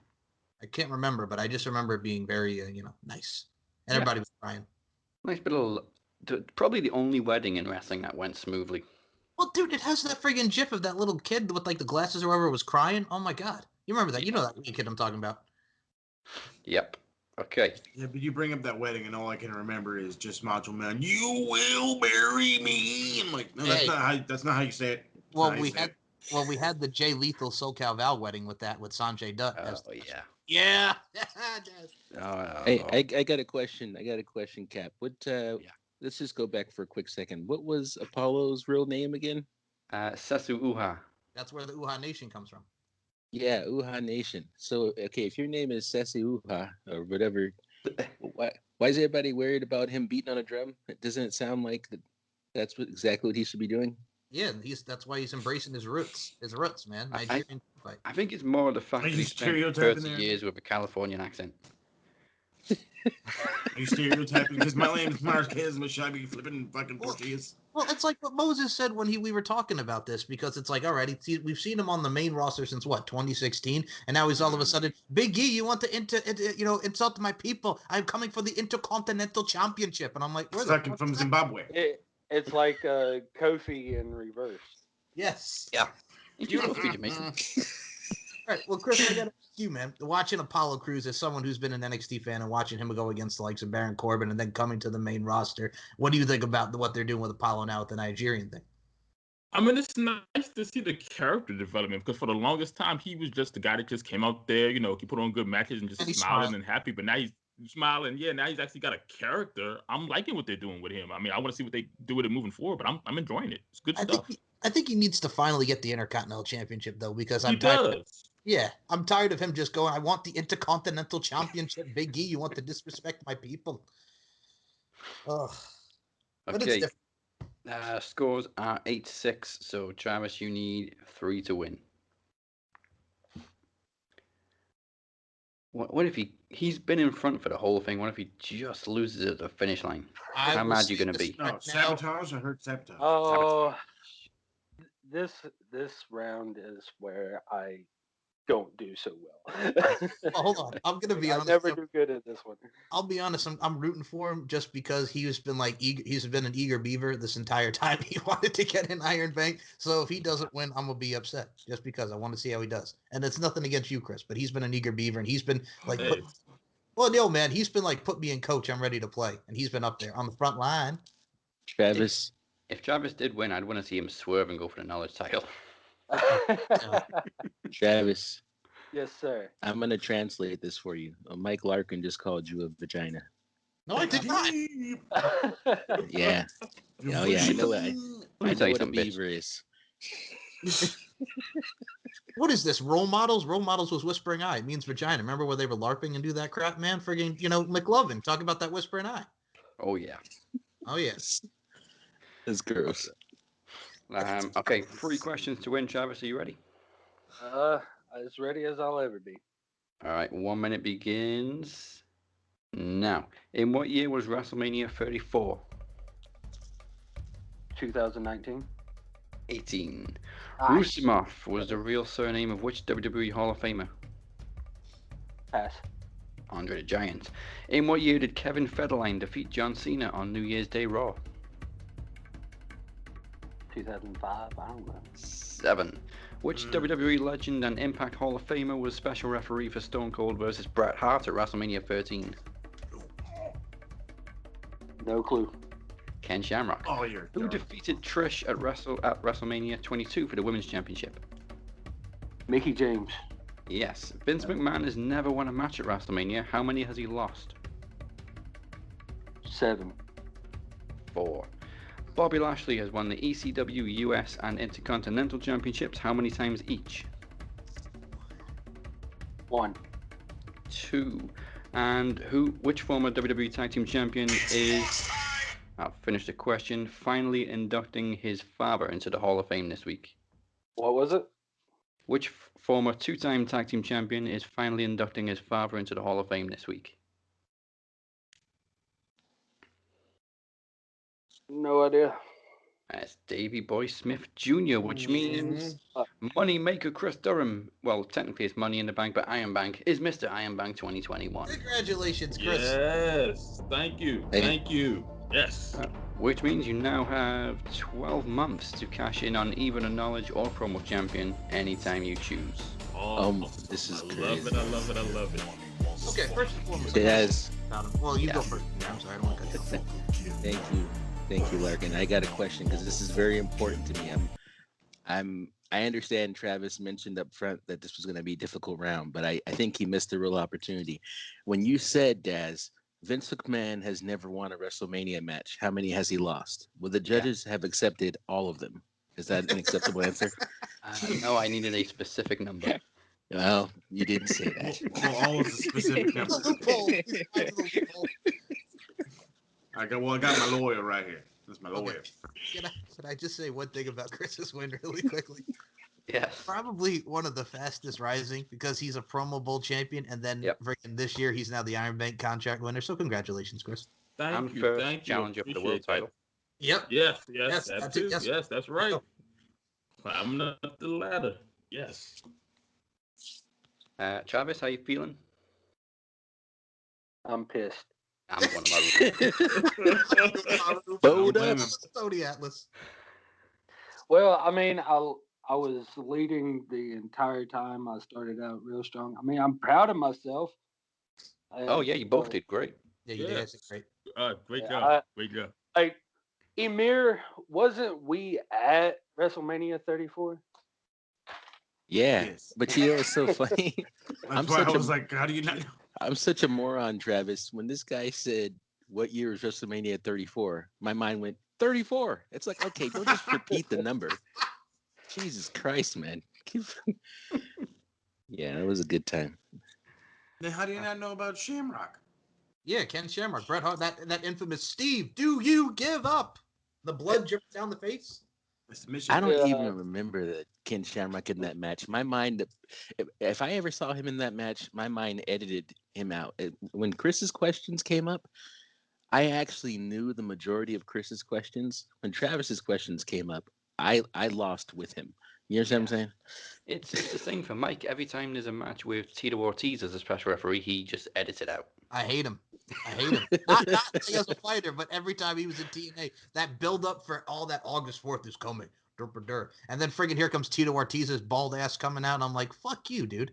I can't remember, but I just remember it being very, nice. And everybody was crying. Nice bit of... Probably the only wedding in wrestling that went smoothly. Well, dude, it has that friggin' gif of that little kid with, like, the glasses or whoever was crying. Oh, my God. You remember that. You know that kid I'm talking about. Yep. Okay. Yeah, but you bring up that wedding, and all I can remember is just Macho Man. You will marry me. I'm like, no, that's not how you say it. Well, we had the Jay Lethal SoCal Val wedding with Sanjay Dutt. Oh, yeah. Yeah. Hey, I got a question. Cap. What? Let's just go back for a quick second. What was Apollo's real name again? Sesu Uha. That's where the Uha Nation comes from. Yeah, Uha Nation. So, okay, if your name is Sesi Uha or whatever, why is everybody worried about him beating on a drum? Doesn't it sound like that's exactly what he should be doing? Yeah, that's why he's embracing his roots. His roots, man. Nigerian fight. I think it's more the fact that he spent 30 years with a Californian accent. Are you stereotyping? Because my name is Marquez and I be flipping fucking tortillas. Well, it's like what Moses said when we were talking about this, because it's like, all right, we've seen him on the main roster since 2016, and now he's all of a sudden, Big E, you want to insult my people? I'm coming for the Intercontinental Championship, and I'm like, where the fuck from Zimbabwe? It's like Kofi in reverse. Yes. Yeah. Ain't you Kofi Jamaican? All right, well, Chris, I got to ask you, man. Watching Apollo Crews as someone who's been an NXT fan and watching him go against the likes of Baron Corbin and then coming to the main roster, what do you think about what they're doing with Apollo now with the Nigerian thing? I mean, it's nice to see the character development because for the longest time, he was just the guy that just came out there, he put on good matches and just smiling and happy. But now he's smiling. Yeah, now he's actually got a character. I'm liking what they're doing with him. I mean, I want to see what they do with it moving forward, but I'm enjoying it. It's good stuff. I think he needs to finally get the Intercontinental Championship, though, because I'm tired of him just going, I want the Intercontinental Championship, Big E. You want to disrespect my people. Ugh. Okay. Scores are 8-6, so Travis, you need 3 to win. What if he's been in front for the whole thing? What if he just loses at the finish line? How mad are you going to be? No, sabotage? I heard sabotage. Oh, this round is where I don't do so well. Hold on, I'm gonna be honest. I never do good at this one. I'll be honest. I'm rooting for him just because he's been an eager beaver this entire time. He wanted to get in Iron Bank, so if he doesn't win, I'm gonna be upset just because I want to see how he does. And it's nothing against you, Chris, but he's been an eager beaver, and he's been like, man, he's been like, put me in, coach. I'm ready to play, and he's been up there on the front line. Travis. If Travis did win, I'd want to see him swerve and go for the knowledge title. Travis. Yes, sir. I'm going to translate this for you. Mike Larkin just called you a vagina. No, I did not. Yeah. Oh, yeah. I know it. I know what a beaver is. What is this? Role models? Role models was whispering eye. It means vagina. Remember where they were LARPing and do that crap, man? Friggin', McLovin. Talk about that whispering eye. Oh, yeah. Oh, yes. That's gross. Okay, 3 questions to win, Travis. Are you ready? As ready as I'll ever be. All right, 1 minute begins now. In what year was WrestleMania 34? 2019. 18. Rousimov was the real surname of which WWE Hall of Famer? Pass. Andre the Giant. In what year did Kevin Federline defeat John Cena on New Year's Day Raw? 2005. I don't know. 7. Which WWE legend and Impact Hall of Famer was special referee for Stone Cold versus Bret Hart at WrestleMania 13? No clue. Ken Shamrock. Oh, you're Who defeated Trish at WrestleMania 22 for the Women's Championship? Mickey James. Yes. Vince McMahon has never won a match at WrestleMania. How many has he lost? 7. 4. Bobby Lashley has won the ECW, US, and Intercontinental Championships. How many times each? 1. 2. And which former WWE Tag Team Champion is, I'll finish the question, finally inducting his father into the Hall of Fame this week? What was it? Which former 2-time Tag Team Champion is finally inducting his father into the Hall of Fame this week? No idea. That's Davey Boy Smith Jr., which means Moneymaker Chris Durham. Well, technically it's Money in the Bank, but Iron Bank is Mr. Iron Bank 2021. Congratulations, Chris. Yes. Thank you. Thank you. Yes. Which means you now have 12 months to cash in on either the Knowledge or Promo Champion anytime you choose. This is crazy. I love it. I love it. Okay, first and foremost. Yes. Well, you go first. I'm sorry, I don't want to cut you off. Thank you, Larkin. I got a question because this is very important to me. I understand Travis mentioned up front that this was going to be a difficult round, but I think he missed a real opportunity. When you said, Daz, Vince McMahon has never won a WrestleMania match, how many has he lost? Will the judges have accepted all of them? Is that an acceptable answer? No, I needed a specific number. Well, you didn't say that. Well, all of the specific numbers. I got my lawyer right here. That's my lawyer. Can I just say one thing about Chris's win really quickly? Yes. Probably one of the fastest rising because he's a Promo Bowl champion, and then freaking this year he's now the Iron Bank contract winner. So congratulations, Chris. Thank you. First challenger for the world title. Yep. Yes, that too. Yes. Yes, that's right. Climbing up the ladder. Yes. Travis, how you feeling? I'm pissed. I'm one of my Sony Atlas. Well, I mean, I was leading the entire time. I started out real strong. I mean, I'm proud of myself. Oh yeah, you both did great. Yeah, you did great. Great job. Great job. Like, Emir, wasn't we at WrestleMania 34? Yeah, but you know what's so funny? That's why I was like, how do you not know? I'm such a moron, Travis. When this guy said, what year is WrestleMania 34? My mind went, 34. It's like, okay, don't just repeat the number. Jesus Christ, man. Yeah, it was a good time. Then how do you not know about Shamrock? Yeah, Ken Shamrock. Bret Hart, that infamous Steve, do you give up? The blood dripped down the face. I don't even remember the Ken Shamrock in that match. My mind, if I ever saw him in that match, my mind edited him out. When Chris's questions came up, I actually knew the majority of Chris's questions. When Travis's questions came up, I lost with him. You understand what I'm saying? It's the same for Mike. Every time there's a match with Tito Ortiz as a special referee, he just edits it out. I hate him. Not as a fighter, but every time he was in TNA, that build up for all that August 4th is coming. And then friggin' here comes Tito Ortiz's bald ass coming out, and I'm like, fuck you, dude.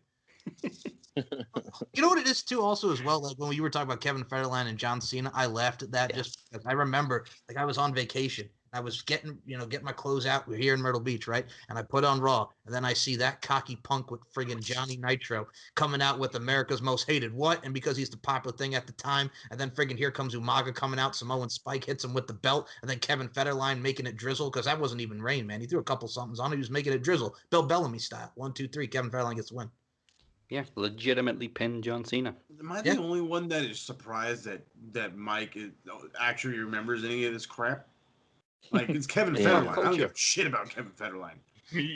You know what it is too also as well, like when you were talking about Kevin Federline and John Cena, I laughed at that just because I remember like I was on vacation. I was getting my clothes out. We're here in Myrtle Beach, right? And I put on Raw, and then I see that cocky punk with friggin' Johnny Nitro coming out with America's Most Hated. What? And because he's the popular thing at the time, and then friggin' here comes Umaga coming out. Samoan Spike hits him with the belt, and then Kevin Federline making it drizzle because that wasn't even rain, man. He threw a couple somethings on it. He was making it drizzle, Bill Bellamy style. 1, 2, 3. Kevin Federline gets the win. Yeah, legitimately pinned John Cena. Am I the only one that is surprised that Mike actually remembers any of this crap? Like, it's Kevin Federline. I don't give a shit about Kevin Federline. You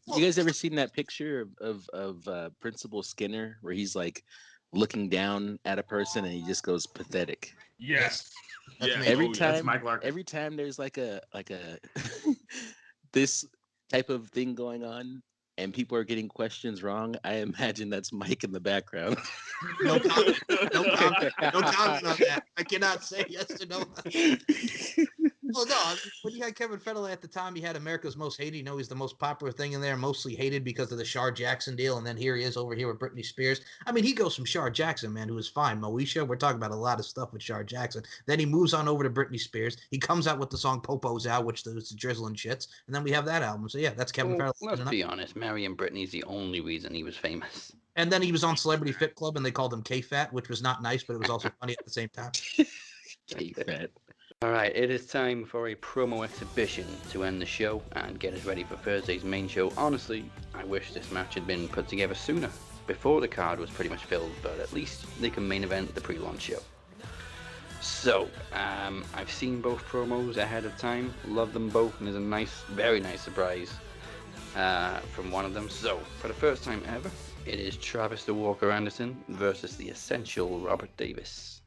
guys ever seen that picture of Principal Skinner where he's like looking down at a person and he just goes pathetic? Yes. Every time there's like a this type of thing going on and people are getting questions wrong, I imagine that's Mike in the background. No comment. No comment on that. I cannot say yes or no. Well, no, I mean, when you had Kevin Federline at the time, he had America's Most Hated. You know, he's the most popular thing in there, mostly hated because of the Shar Jackson deal. And then here he is over here with Britney Spears. I mean, he goes from Shar Jackson, man, who is fine. Moesha, we're talking about a lot of stuff with Shar Jackson. Then he moves on over to Britney Spears. He comes out with the song Popo's Out, which is the drizzling shits. And then we have that album. So, yeah, that's Kevin Well, Federline. let's be honest. Marrying Britney's the only reason he was famous. And then he was on Celebrity Fit Club, and they called him K-Fat, which was not nice, but it was also funny at the same time. K-Fat. All right, it is time for a promo exhibition to end the show and get us ready for Thursday's main show. Honestly, I wish this match had been put together sooner, before the card was pretty much filled, but at least they can main event the pre-launch show. So, I've seen both promos ahead of time, love them both, and there's a nice, very nice surprise from one of them. So, for the first time ever, it is Travis the Walker Anderson versus the Essential Robert Davis.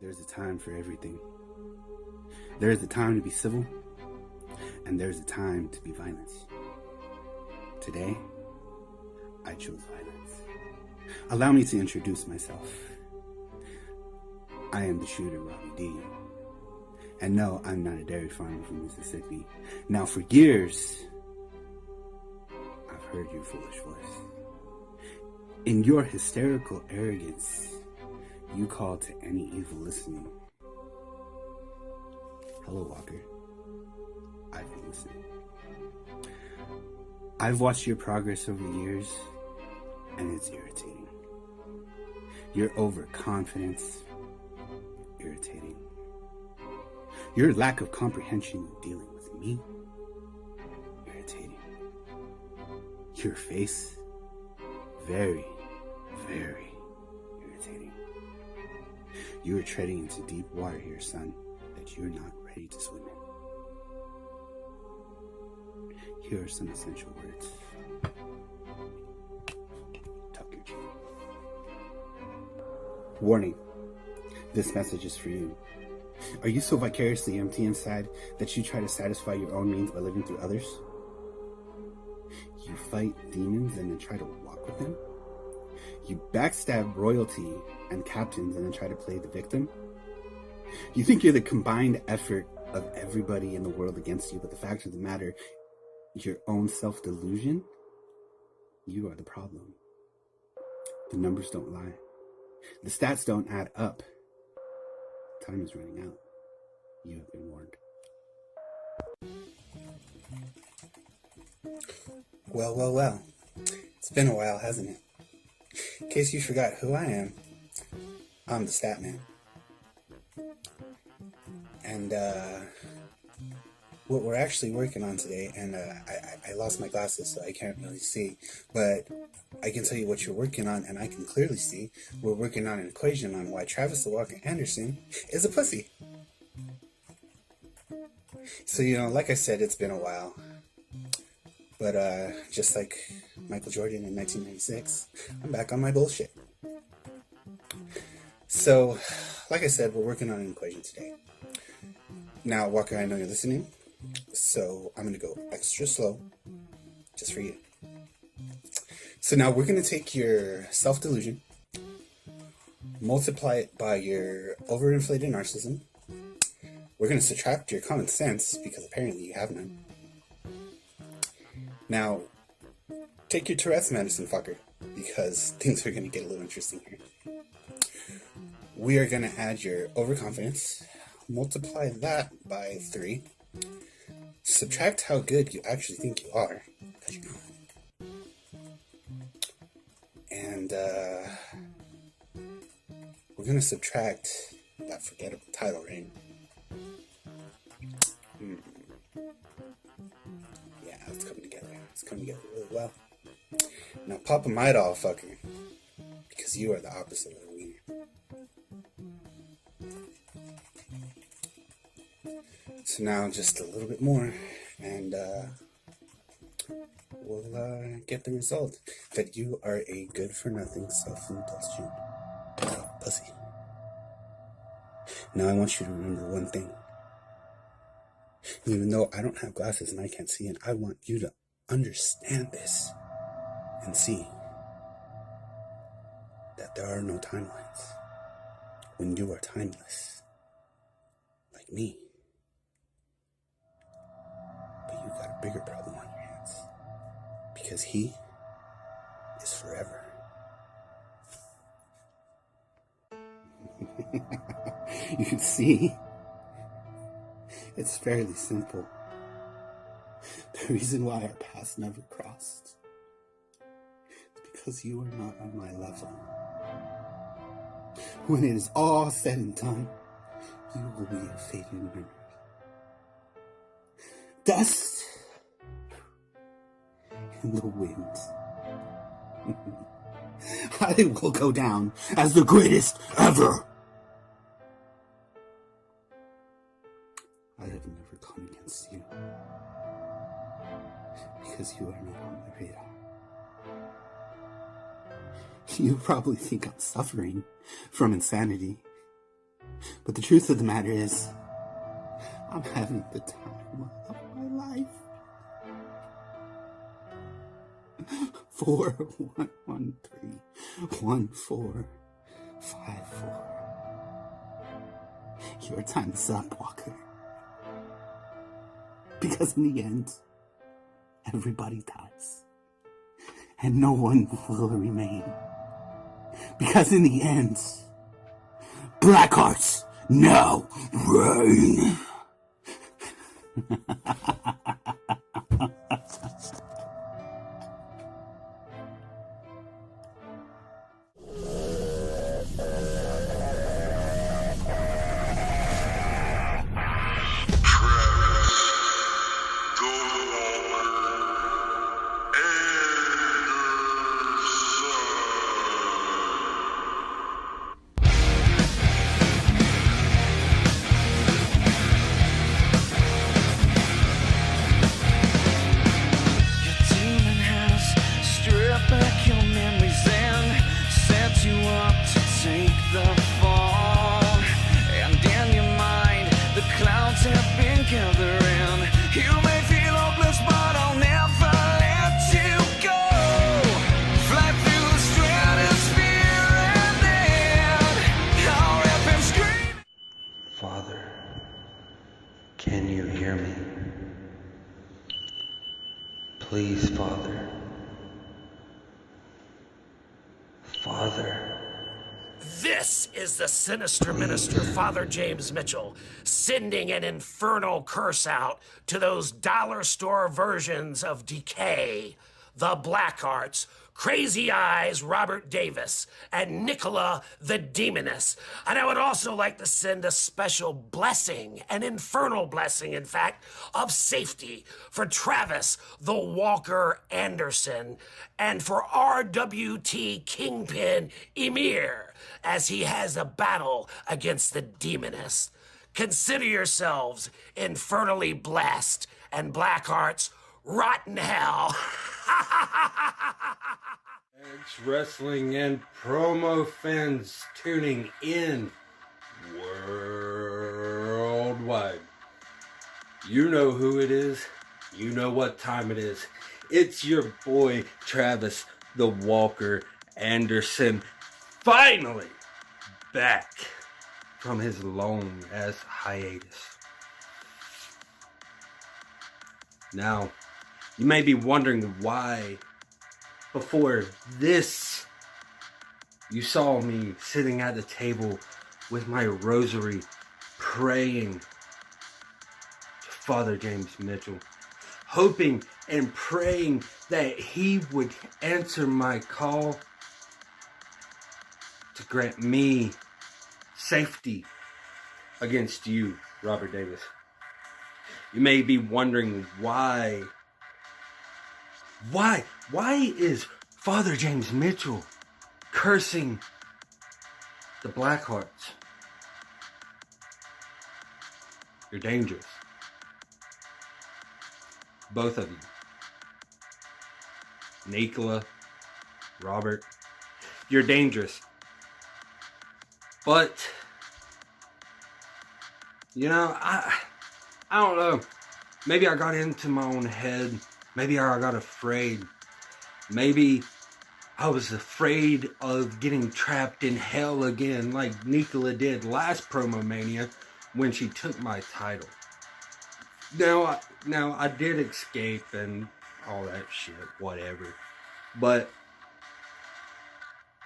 There's a time for everything. There is a time to be civil, and there's a time to be violent. Today, I chose violence. Allow me to introduce myself. I am the shooter, Robbie D. And no, I'm not a dairy farmer from Mississippi. Now, for years, I've heard your foolish voice. In your hysterical arrogance, you call to any evil listening. Hello, Walker. I've been listening. I've watched your progress over the years, and it's irritating. Your overconfidence, irritating. Your lack of comprehension in dealing with me, irritating. Your face, very, very irritating. You are treading into deep water here, son, that you're not ready to swim in. Here are some essential words. Tuck your chin. Warning. This message is for you. Are you so vicariously empty inside that you try to satisfy your own needs by living through others? You fight demons and then try to walk with them? You backstab royalty and captains and then try to play the victim? You think you're the combined effort of everybody in the world against you, but the fact of the matter, your own self-delusion? You are the problem. The numbers don't lie. The stats don't add up. Time is running out. You have been warned. Well. It's been a while, hasn't it? In case you forgot who I am, I'm the Stat Man. And what we're actually working on today, and I lost my glasses so I can't really see, but I can tell you what you're working on, and I can clearly see we're working on an equation on why Travis the Walker Anderson is a pussy. So, like I said, it's been a while. But just like Michael Jordan in 1996, I'm back on my bullshit. So, like I said, we're working on an equation today. Now, Walker, I know you're listening, so I'm going to go extra slow, just for you. So now we're going to take your self-delusion, multiply it by your overinflated narcissism. We're going to subtract your common sense, because apparently you have none. Now, take your Tourette's medicine, fucker, because things are going to get a little interesting here. We are going to add your overconfidence, multiply that by 3, subtract how good you actually think you are, because you're not. And we're going to subtract that forgettable title reign. Yeah, it's coming together. It's coming together really well. Now pop a Midol, fucker, because you are the opposite of a wiener. So now just a little bit more, and will get the result that you are a good-for-nothing, self-indulgent pussy. Now I want you to remember one thing. Even though I don't have glasses and I can't see it, I want you to understand this and see that there are no timelines when you are timeless, like me. But you got a bigger problem on your hands, because he is forever. You can see, it's fairly simple. The reason why our paths never crossed is because you are not on my level. When it is all said and done, you will be a faded memory. Dust in the wind. I will go down as the greatest ever. I have never gone against you because you are not on my radar. You probably think I'm suffering from insanity, but the truth of the matter is, I'm having the time of my life. 41131454. Your time is up, Walker. Because in the end, everybody dies, and no one will remain. Because in the end, black hearts now reign. Father, can you hear me? Please, Father. Father. This is the sinister minister, Father James Mitchell, sending an infernal curse out to those dollar store versions of decay, the Blackhearts, Crazy Eyes Robert Davis, and Nicola the Demoness. And I would also like to send a special blessing, an infernal blessing, in fact, of safety for Travis the Walker Anderson and for RWT Kingpin Emir as he has a battle against the Demoness. Consider yourselves infernally blessed, and Blackhearts, rotten hell. It's wrestling and promo fans tuning in worldwide. You know who it is. You know what time it is. It's your boy Travis the Walker Anderson, finally back from his long ass hiatus. Now, you may be wondering why before this you saw me sitting at the table with my rosary praying to Father James Mitchell, hoping and praying that he would answer my call to grant me safety against you, Robert Davis. You may be wondering why is Father James Mitchell cursing the Blackhearts? You're dangerous. Both of you. Nicola, Robert, you're dangerous. But, you know, I don't know. Maybe I got into my own head. Maybe I got afraid. Maybe I was afraid of getting trapped in hell again like Nicola did last PromoMania when she took my title. Now I did escape and all that shit, whatever. But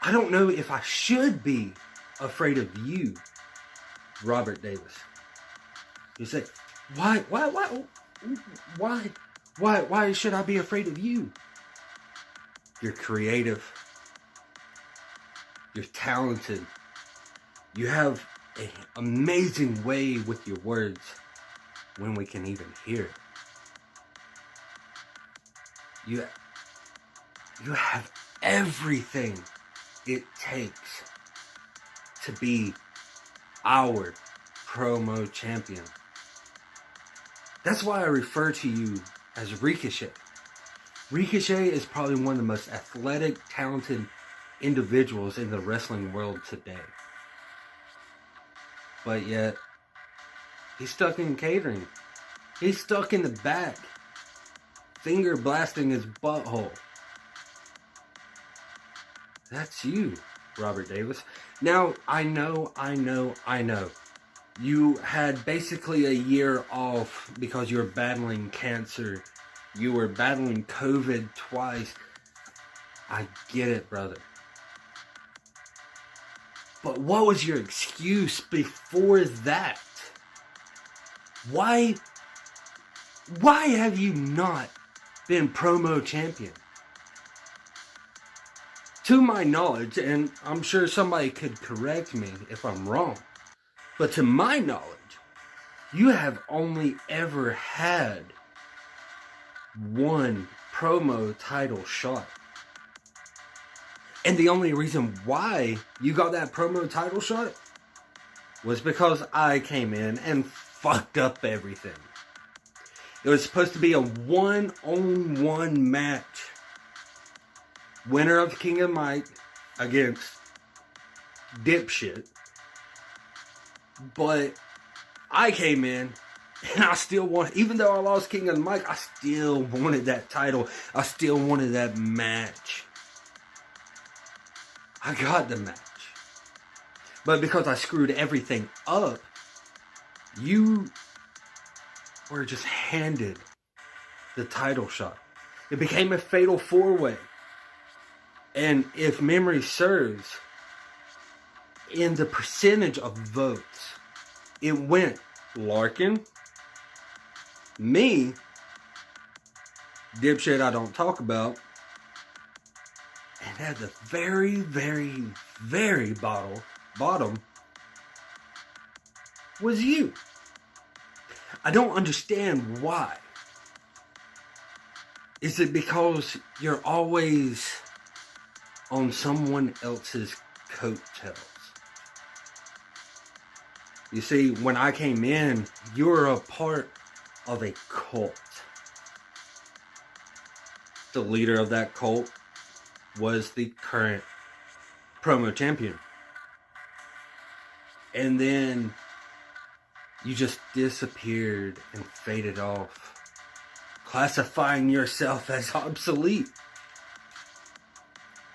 I don't know if I should be afraid of you, Robert Davis. You say, why should I be afraid of you? You're creative. You're talented. You have an amazing way with your words when we can even hear it. You have everything it takes to be our promo champion. That's why I refer to you as Ricochet. Ricochet is probably one of the most athletic, talented individuals in the wrestling world today. But yet, he's stuck in catering. He's stuck in the back, finger blasting his butthole. That's you, Robert Davis. Now, I know. You had basically a year off because you were battling cancer. You were battling COVID twice. I get it, brother. But what was your excuse before that? Why have you not been promo champion? To my knowledge, and I'm sure somebody could correct me if I'm wrong, but to my knowledge, you have only ever had one promo title shot. And the only reason why you got that promo title shot was because I came in and fucked up everything. It was supposed to be a one-on-one match. Winner of King of Might against dipshit. But I came in and I still wanted, even though I lost King of the Mic, I still wanted that title. I still wanted that match. I got the match. But because I screwed everything up, you were just handed the title shot. It became a fatal four-way. And if memory serves, in the percentage of votes, it went Larkin, me, dipshit I don't talk about, and at the very, very, very bottom was you. I don't understand why. Is it because you're always on someone else's coattails? You see, when I came in, you were a part of a cult. The leader of that cult was the current promo champion. And then you just disappeared and faded off, classifying yourself as obsolete,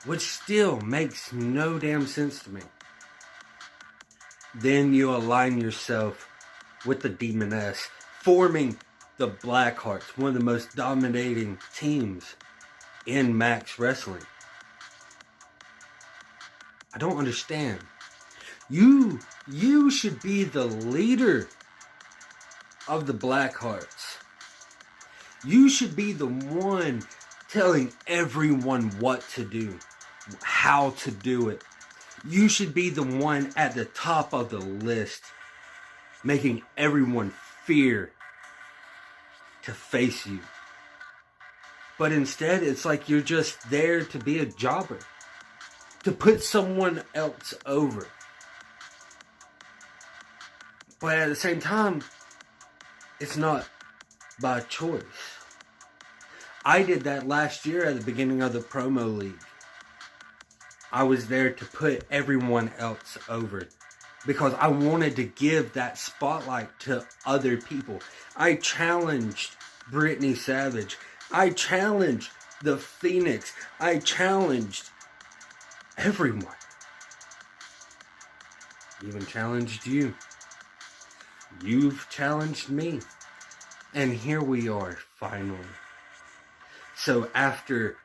which still makes no damn sense to me. Then you align yourself with the Demoness, forming the Blackhearts, one of the most dominating teams in Max Wrestling. I don't understand. You should be the leader of the Blackhearts. You should be the one telling everyone what to do, how to do it. You should be the one at the top of the list, making everyone fear to face you. But instead, it's like you're just there to be a jobber, to put someone else over. But at the same time, it's not by choice. I did that last year at the beginning of the promo league. I was there to put everyone else over because I wanted to give that spotlight to other people. I challenged Brittany Savage. I challenged the Phoenix. I challenged everyone. Even challenged you. You've challenged me. And here we are, finally. So after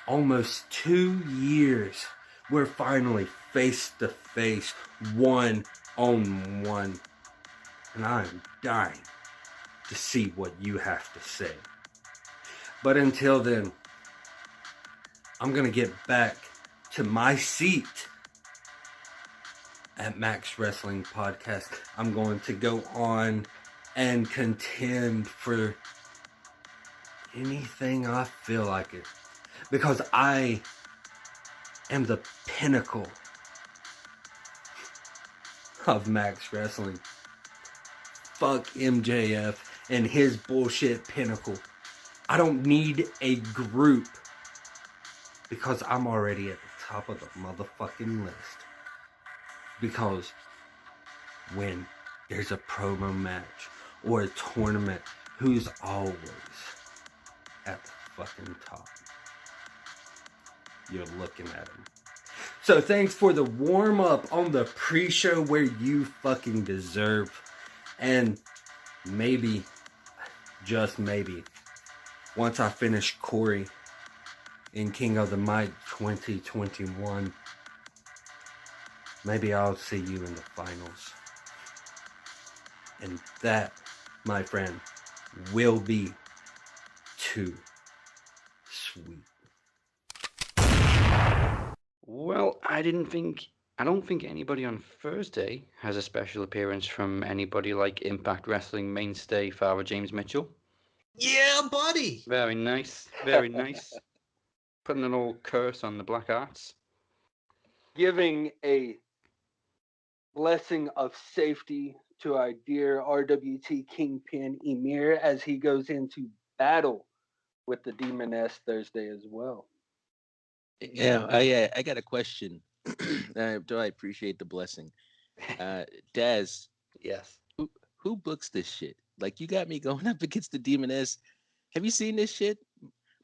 almost 2 years, we're finally face to face, one on one. And I'm dying to see what you have to say. But until then, I'm going to get back to my seat at Max Wrestling Podcast. I'm going to go on and contend for anything I feel like it. Because I am the pinnacle of Max Wrestling. Fuck MJF and his bullshit pinnacle. I don't need a group because I'm already at the top of the motherfucking list. Because when there's a promo match or a tournament, who's always at the fucking top? You're looking at him. So thanks for the warm up on the pre-show where you fucking deserve. And maybe, just maybe, once I finish Corey in King of the Mic 2021, maybe I'll see you in the finals. And that, my friend, will be too sweet. Well, I don't think anybody on Thursday has a special appearance from anybody like Impact Wrestling mainstay Father James Mitchell. Yeah, buddy. Very nice, very nice. Putting an old curse on the Black Arts. Giving a blessing of safety to our dear RWT Kingpin Emir as he goes into battle with the Demoness Thursday as well. Yeah, I got a question. I appreciate the blessing. Daz, Yes. who books this shit? Like, you got me going up against the Demoness. Have you seen this shit?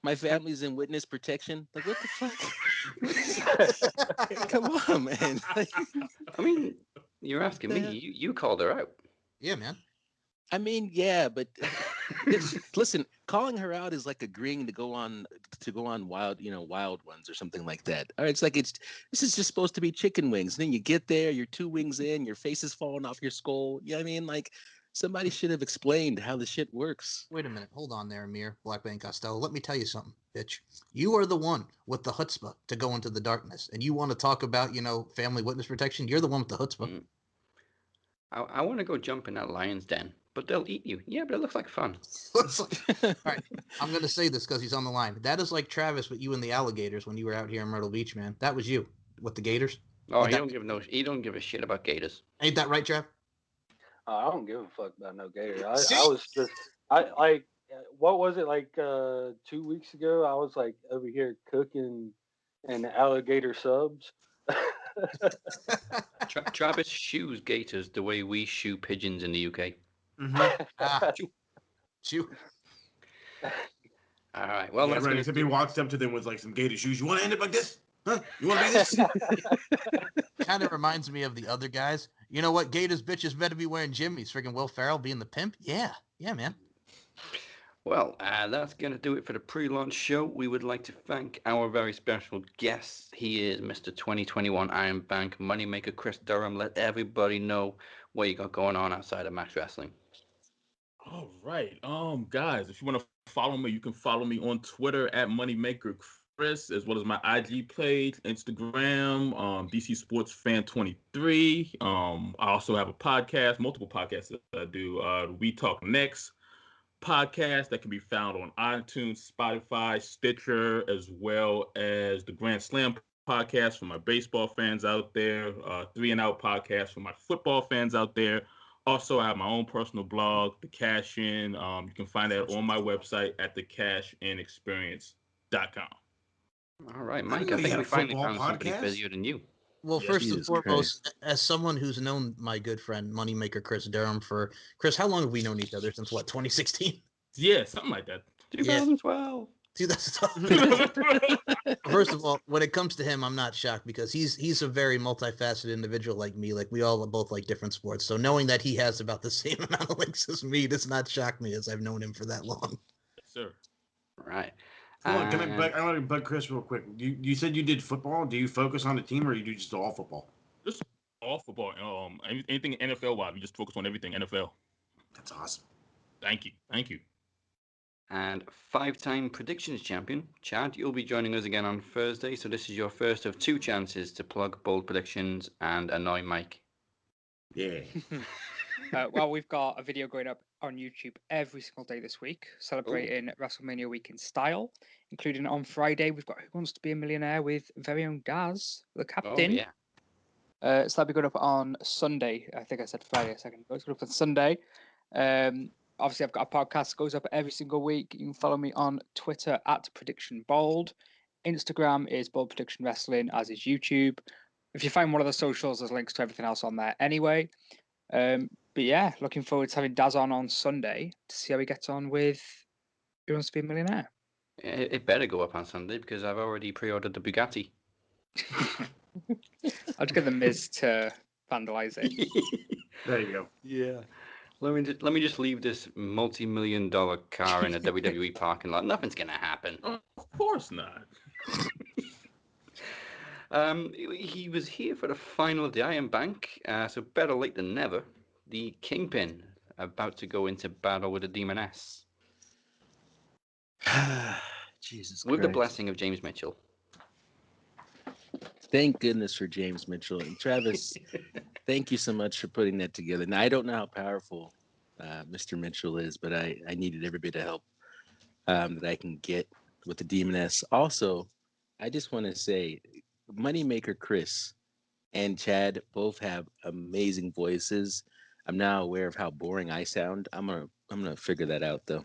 My family's in witness protection. Like, what the fuck? Come on, man. I mean, you're asking me. You called her out. Yeah, man. I mean, yeah, but listen, calling her out is like agreeing to go on wild ones or something like that. All right, this is just supposed to be chicken wings. And then you get there, you're 2 wings in, your face is falling off your skull. You know what I mean? Like, somebody should have explained how the shit works. Wait a minute. Hold on there, Amir. Black Bane Costello. Let me tell you something, bitch. You are the one with the chutzpah to go into the darkness. And you want to talk about, family witness protection? You're the one with the chutzpah. I want to go jump in that lion's den, but they'll eat you. Yeah, but it looks like fun. All right. I'm going to say this because he's on the line. That is like Travis with you and the alligators when you were out here in Myrtle Beach, man. That was you with the gators. Oh, he don't give a shit about gators. Ain't that right, Trav? I don't give a fuck about no gator. I was just, I what was it, like 2 weeks ago? I was like over here cooking an alligator subs. Travis shoes gators the way we shoe pigeons in the UK. Mm-hmm. Chew. All right. Well, yeah, right. Except he walks up to them with like some gator shoes. You want to end it like this? Huh? You want to be this? Kind of reminds me of the other guys. You know what? Gators bitches better be wearing Jimmy's. Friggin' Will Ferrell being the pimp. Yeah, man. Well, that's going to do it for the pre-launch show. We would like to thank our very special guest. He is Mr. 2021 Iron Bank Moneymaker Chris Durham. Let everybody know what you got going on outside of Max Wrestling. All right. Guys, if you want to follow me, you can follow me on Twitter at Moneymaker Chris, as well as my IG page, Instagram, DC Sports Fan 23. I also have a podcast, multiple podcasts that I do. We Talk Next podcast that can be found on iTunes, Spotify, Stitcher, as well as the Grand Slam podcast for my baseball fans out there, 3 and Out podcast for my football fans out there. Also, I have my own personal blog, The Cash In. You can find that on my website at thecashinexperience.com. All right, I Mike. didn't know I you think had we a finally football found somebody podcast. busier than you. Well, Yes, first and Jesus foremost, Christ. as someone who's known my good friend Moneymaker Chris Durham for Chris, how long have we known each other since what 2016? Yeah, something like that. 2012. 2012. First of all, when it comes to him, I'm not shocked because he's a very multifaceted individual like me. Like we all both like different sports. So knowing that he has about the same amount of links as me does not shock me as I've known him for that long. Yes, sir. Right. Hold on, And I want to bug Chris real quick. You said you did football. Do you focus on the team or you do just all football? Just all football. Anything NFL wise, we just focus on everything NFL. That's awesome. Thank you. Thank you. and five-time predictions champion, Chad, you'll be joining us again on Thursday. So this is your first of two chances to plug bold predictions and annoy Mike. Yeah. Well, we've got a video going up on YouTube every single day this week, celebrating WrestleMania week in style, including on Friday. We've got Who Wants to Be a Millionaire with very own Daz, the captain. Oh yeah. So that'll be going up on Sunday. I think I said Friday a second ago. It's going up on Sunday. Obviously, I've got a podcast that goes up every single week. You can follow me on Twitter at Prediction Bold. Instagram is Bold Prediction Wrestling, as is YouTube. If you find one of the socials, there's links to everything else on there anyway. But yeah, looking forward to having Daz on Sunday to see how he gets on with Who Wants to Be a Millionaire. It better go up on Sunday because I've already pre-ordered the Bugatti. I'll just get the Miz to vandalize it. There you go. Yeah. Let me just leave this multi-million-dollar car in a WWE parking lot. Nothing's gonna happen. Of course not. He was here for the final of the Iron Bank, so better late than never. The Kingpin about to go into battle with the Demoness. Jesus With the Christ. blessing of James Mitchell. Thank goodness for James Mitchell. And Travis, thank you so much for putting that together. Now, I don't know how powerful Mr. Mitchell is, but I needed every bit of help that I can get with the Demoness. Also, I just want to say, Moneymaker Chris and Chad both have amazing voices. I'm now aware of how boring I sound. I'm gonna figure that out though.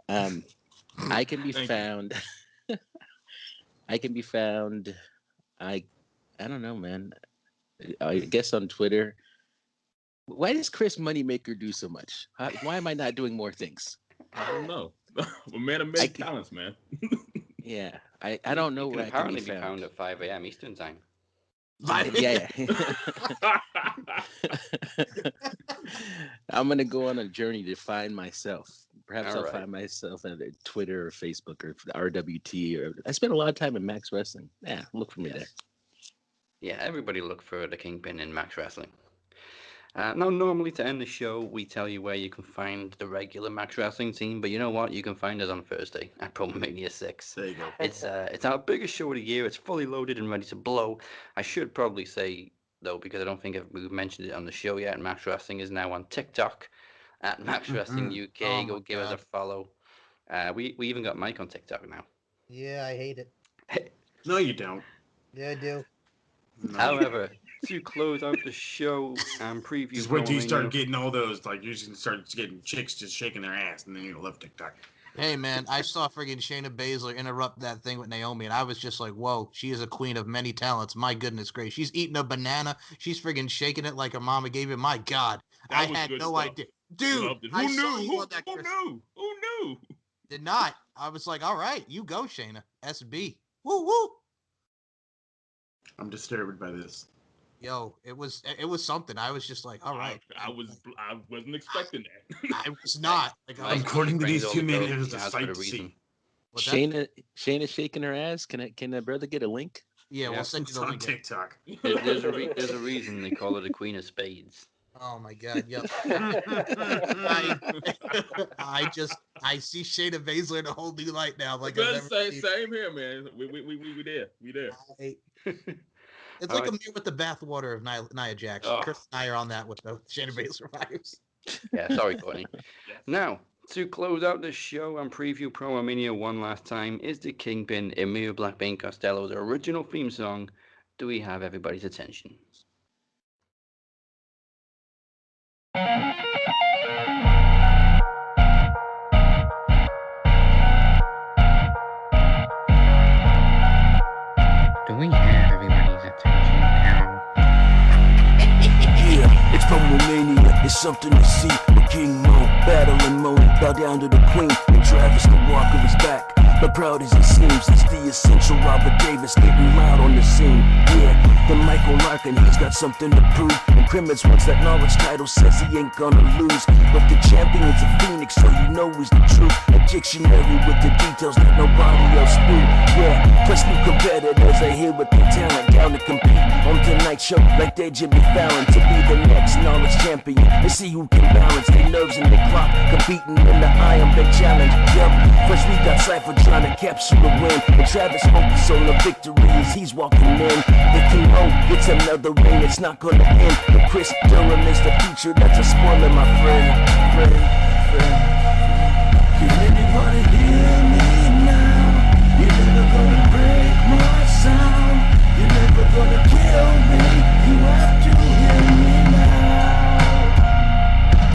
I can be found. I can be found. I don't know, man. I guess on Twitter. Why does Chris Moneymaker do so much? Why am I not doing more things? I don't know. A man of many talents, man. Yeah, I don't know You can where I can apparently be found. at 5 a.m. Eastern time. Yeah. I'm gonna go on a journey to find myself. Perhaps All I'll right. find myself at Twitter or Facebook or RWT. Or I spent a lot of time in Max Wrestling. Yeah, look for me there. Yeah, everybody look for the Kingpin in Max Wrestling. Now, normally to end the show, we tell you where you can find the regular Max Wrestling team, but you know what? You can find us on Thursday at PromoMania 6. There you go. It's our biggest show of the year. It's fully loaded and ready to blow. I should probably say, though, because I don't think we've mentioned it on the show yet, Max Wrestling is now on TikTok at Max Wrestling UK. Oh Go my give us a God. follow. We even got Mike on TikTok now. Yeah, I hate it. No, you don't. Yeah, I do. No. However, to close out the show and preview Just wait till you start PromoMania, getting all those, like, you're just gonna start getting chicks just shaking their ass, and then you'll love TikTok. Hey man, I saw friggin' Shayna Baszler interrupt that thing with Naomi, and I was just like, "Whoa, she is a queen of many talents." My goodness gracious, she's eating a banana. She's friggin' shaking it like her mama gave it. My God, That I was had good no stuff. idea, dude. Loved it. I Who saw knew? you on that. Who Chris. knew? Who knew? Did not. I was like, "All right, you go, Shayna." SB. Woo woo. I'm disturbed by this. Yo, it was something. I was just like, "All right." I wasn't expecting that. I was not. Like, I was, Mike According to brings these all two the men, girls it was he a has for sight a to reason. see. what's that? Shayna shaking her ass. Can a brother get a link? Yeah, we'll send you It's the on link. TikTok. There's a reason they call her the Queen of Spades. Oh my God! Yep. I see Shayna Baszler in a whole new light now. Like I've never seen. Same here, man. We there. We there. It's All like a right. mirror with the bathwater of Nia Jax. Oh. Chris and I are on that with the Shayna Baszler vibes. Yeah, sorry, Courtney. Yes. Now, to close out the show and preview PromoMania one last time is the Kingpin Emir Blackbean Costello's original theme song. Do we have everybody's attention? with King Mo, battling Mo, bow down to the Queen, and Travis the Walker is back. But proud as he seems, it's the essential Robert Davis getting loud on the scene. Yeah, the Michael Larkin, he's got something to prove. And Crimmins wants that knowledge title, says he ain't gonna lose. But the champion's a phoenix, so you know he's the truth. A dictionary with the details that nobody else knew. Yeah, plus new competitors are here with their talent, down to compete on tonight's show like they're Jimmy Fallon, to be the next knowledge champion. Let's see who can balance their nerves and the clock, competing in the Iron Big Challenge. Yup, first we got Cypher trying to capture the win, and Travis focus on the victory as he's walking in. The King O gets another ring, it's not gonna end. But Chris Durham is the future, that's a spoiler, my friend. Can anybody hear me now? You're never gonna break my sound. You're never gonna kill me. You have to hear me now.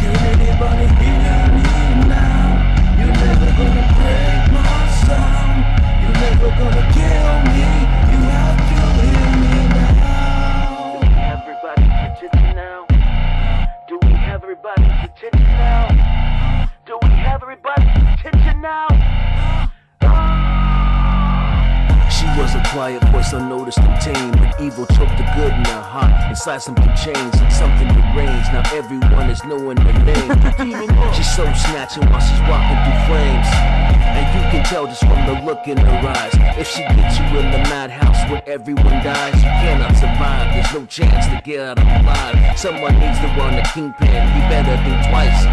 Can anybody hear me now? You're never gonna break my sound. You're never gonna kill me. You have to hear me now. Do we have everybody's attention now? Do we have everybody's attention now? Do we have everybody's attention now? She was a quiet voice, unnoticed and tame, but evil choked the good in her heart. Inside something changed and something deranged. Now everyone is knowing her name. She's so snatching while she's walking through flames, and you can tell just from the look in her eyes. If she gets you in the madhouse where everyone dies, you cannot survive. There's no chance to get out alive. Someone needs to run the Kingpin, he better think twice.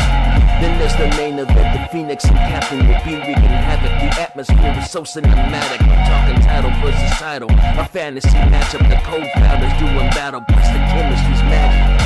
Then there's the main event, the Phoenix and Captain will be wreaking havoc. The atmosphere is so cinematic. I'm talking title versus title, a fantasy matchup. The co-founders doing battle, plus the chemistry's magic.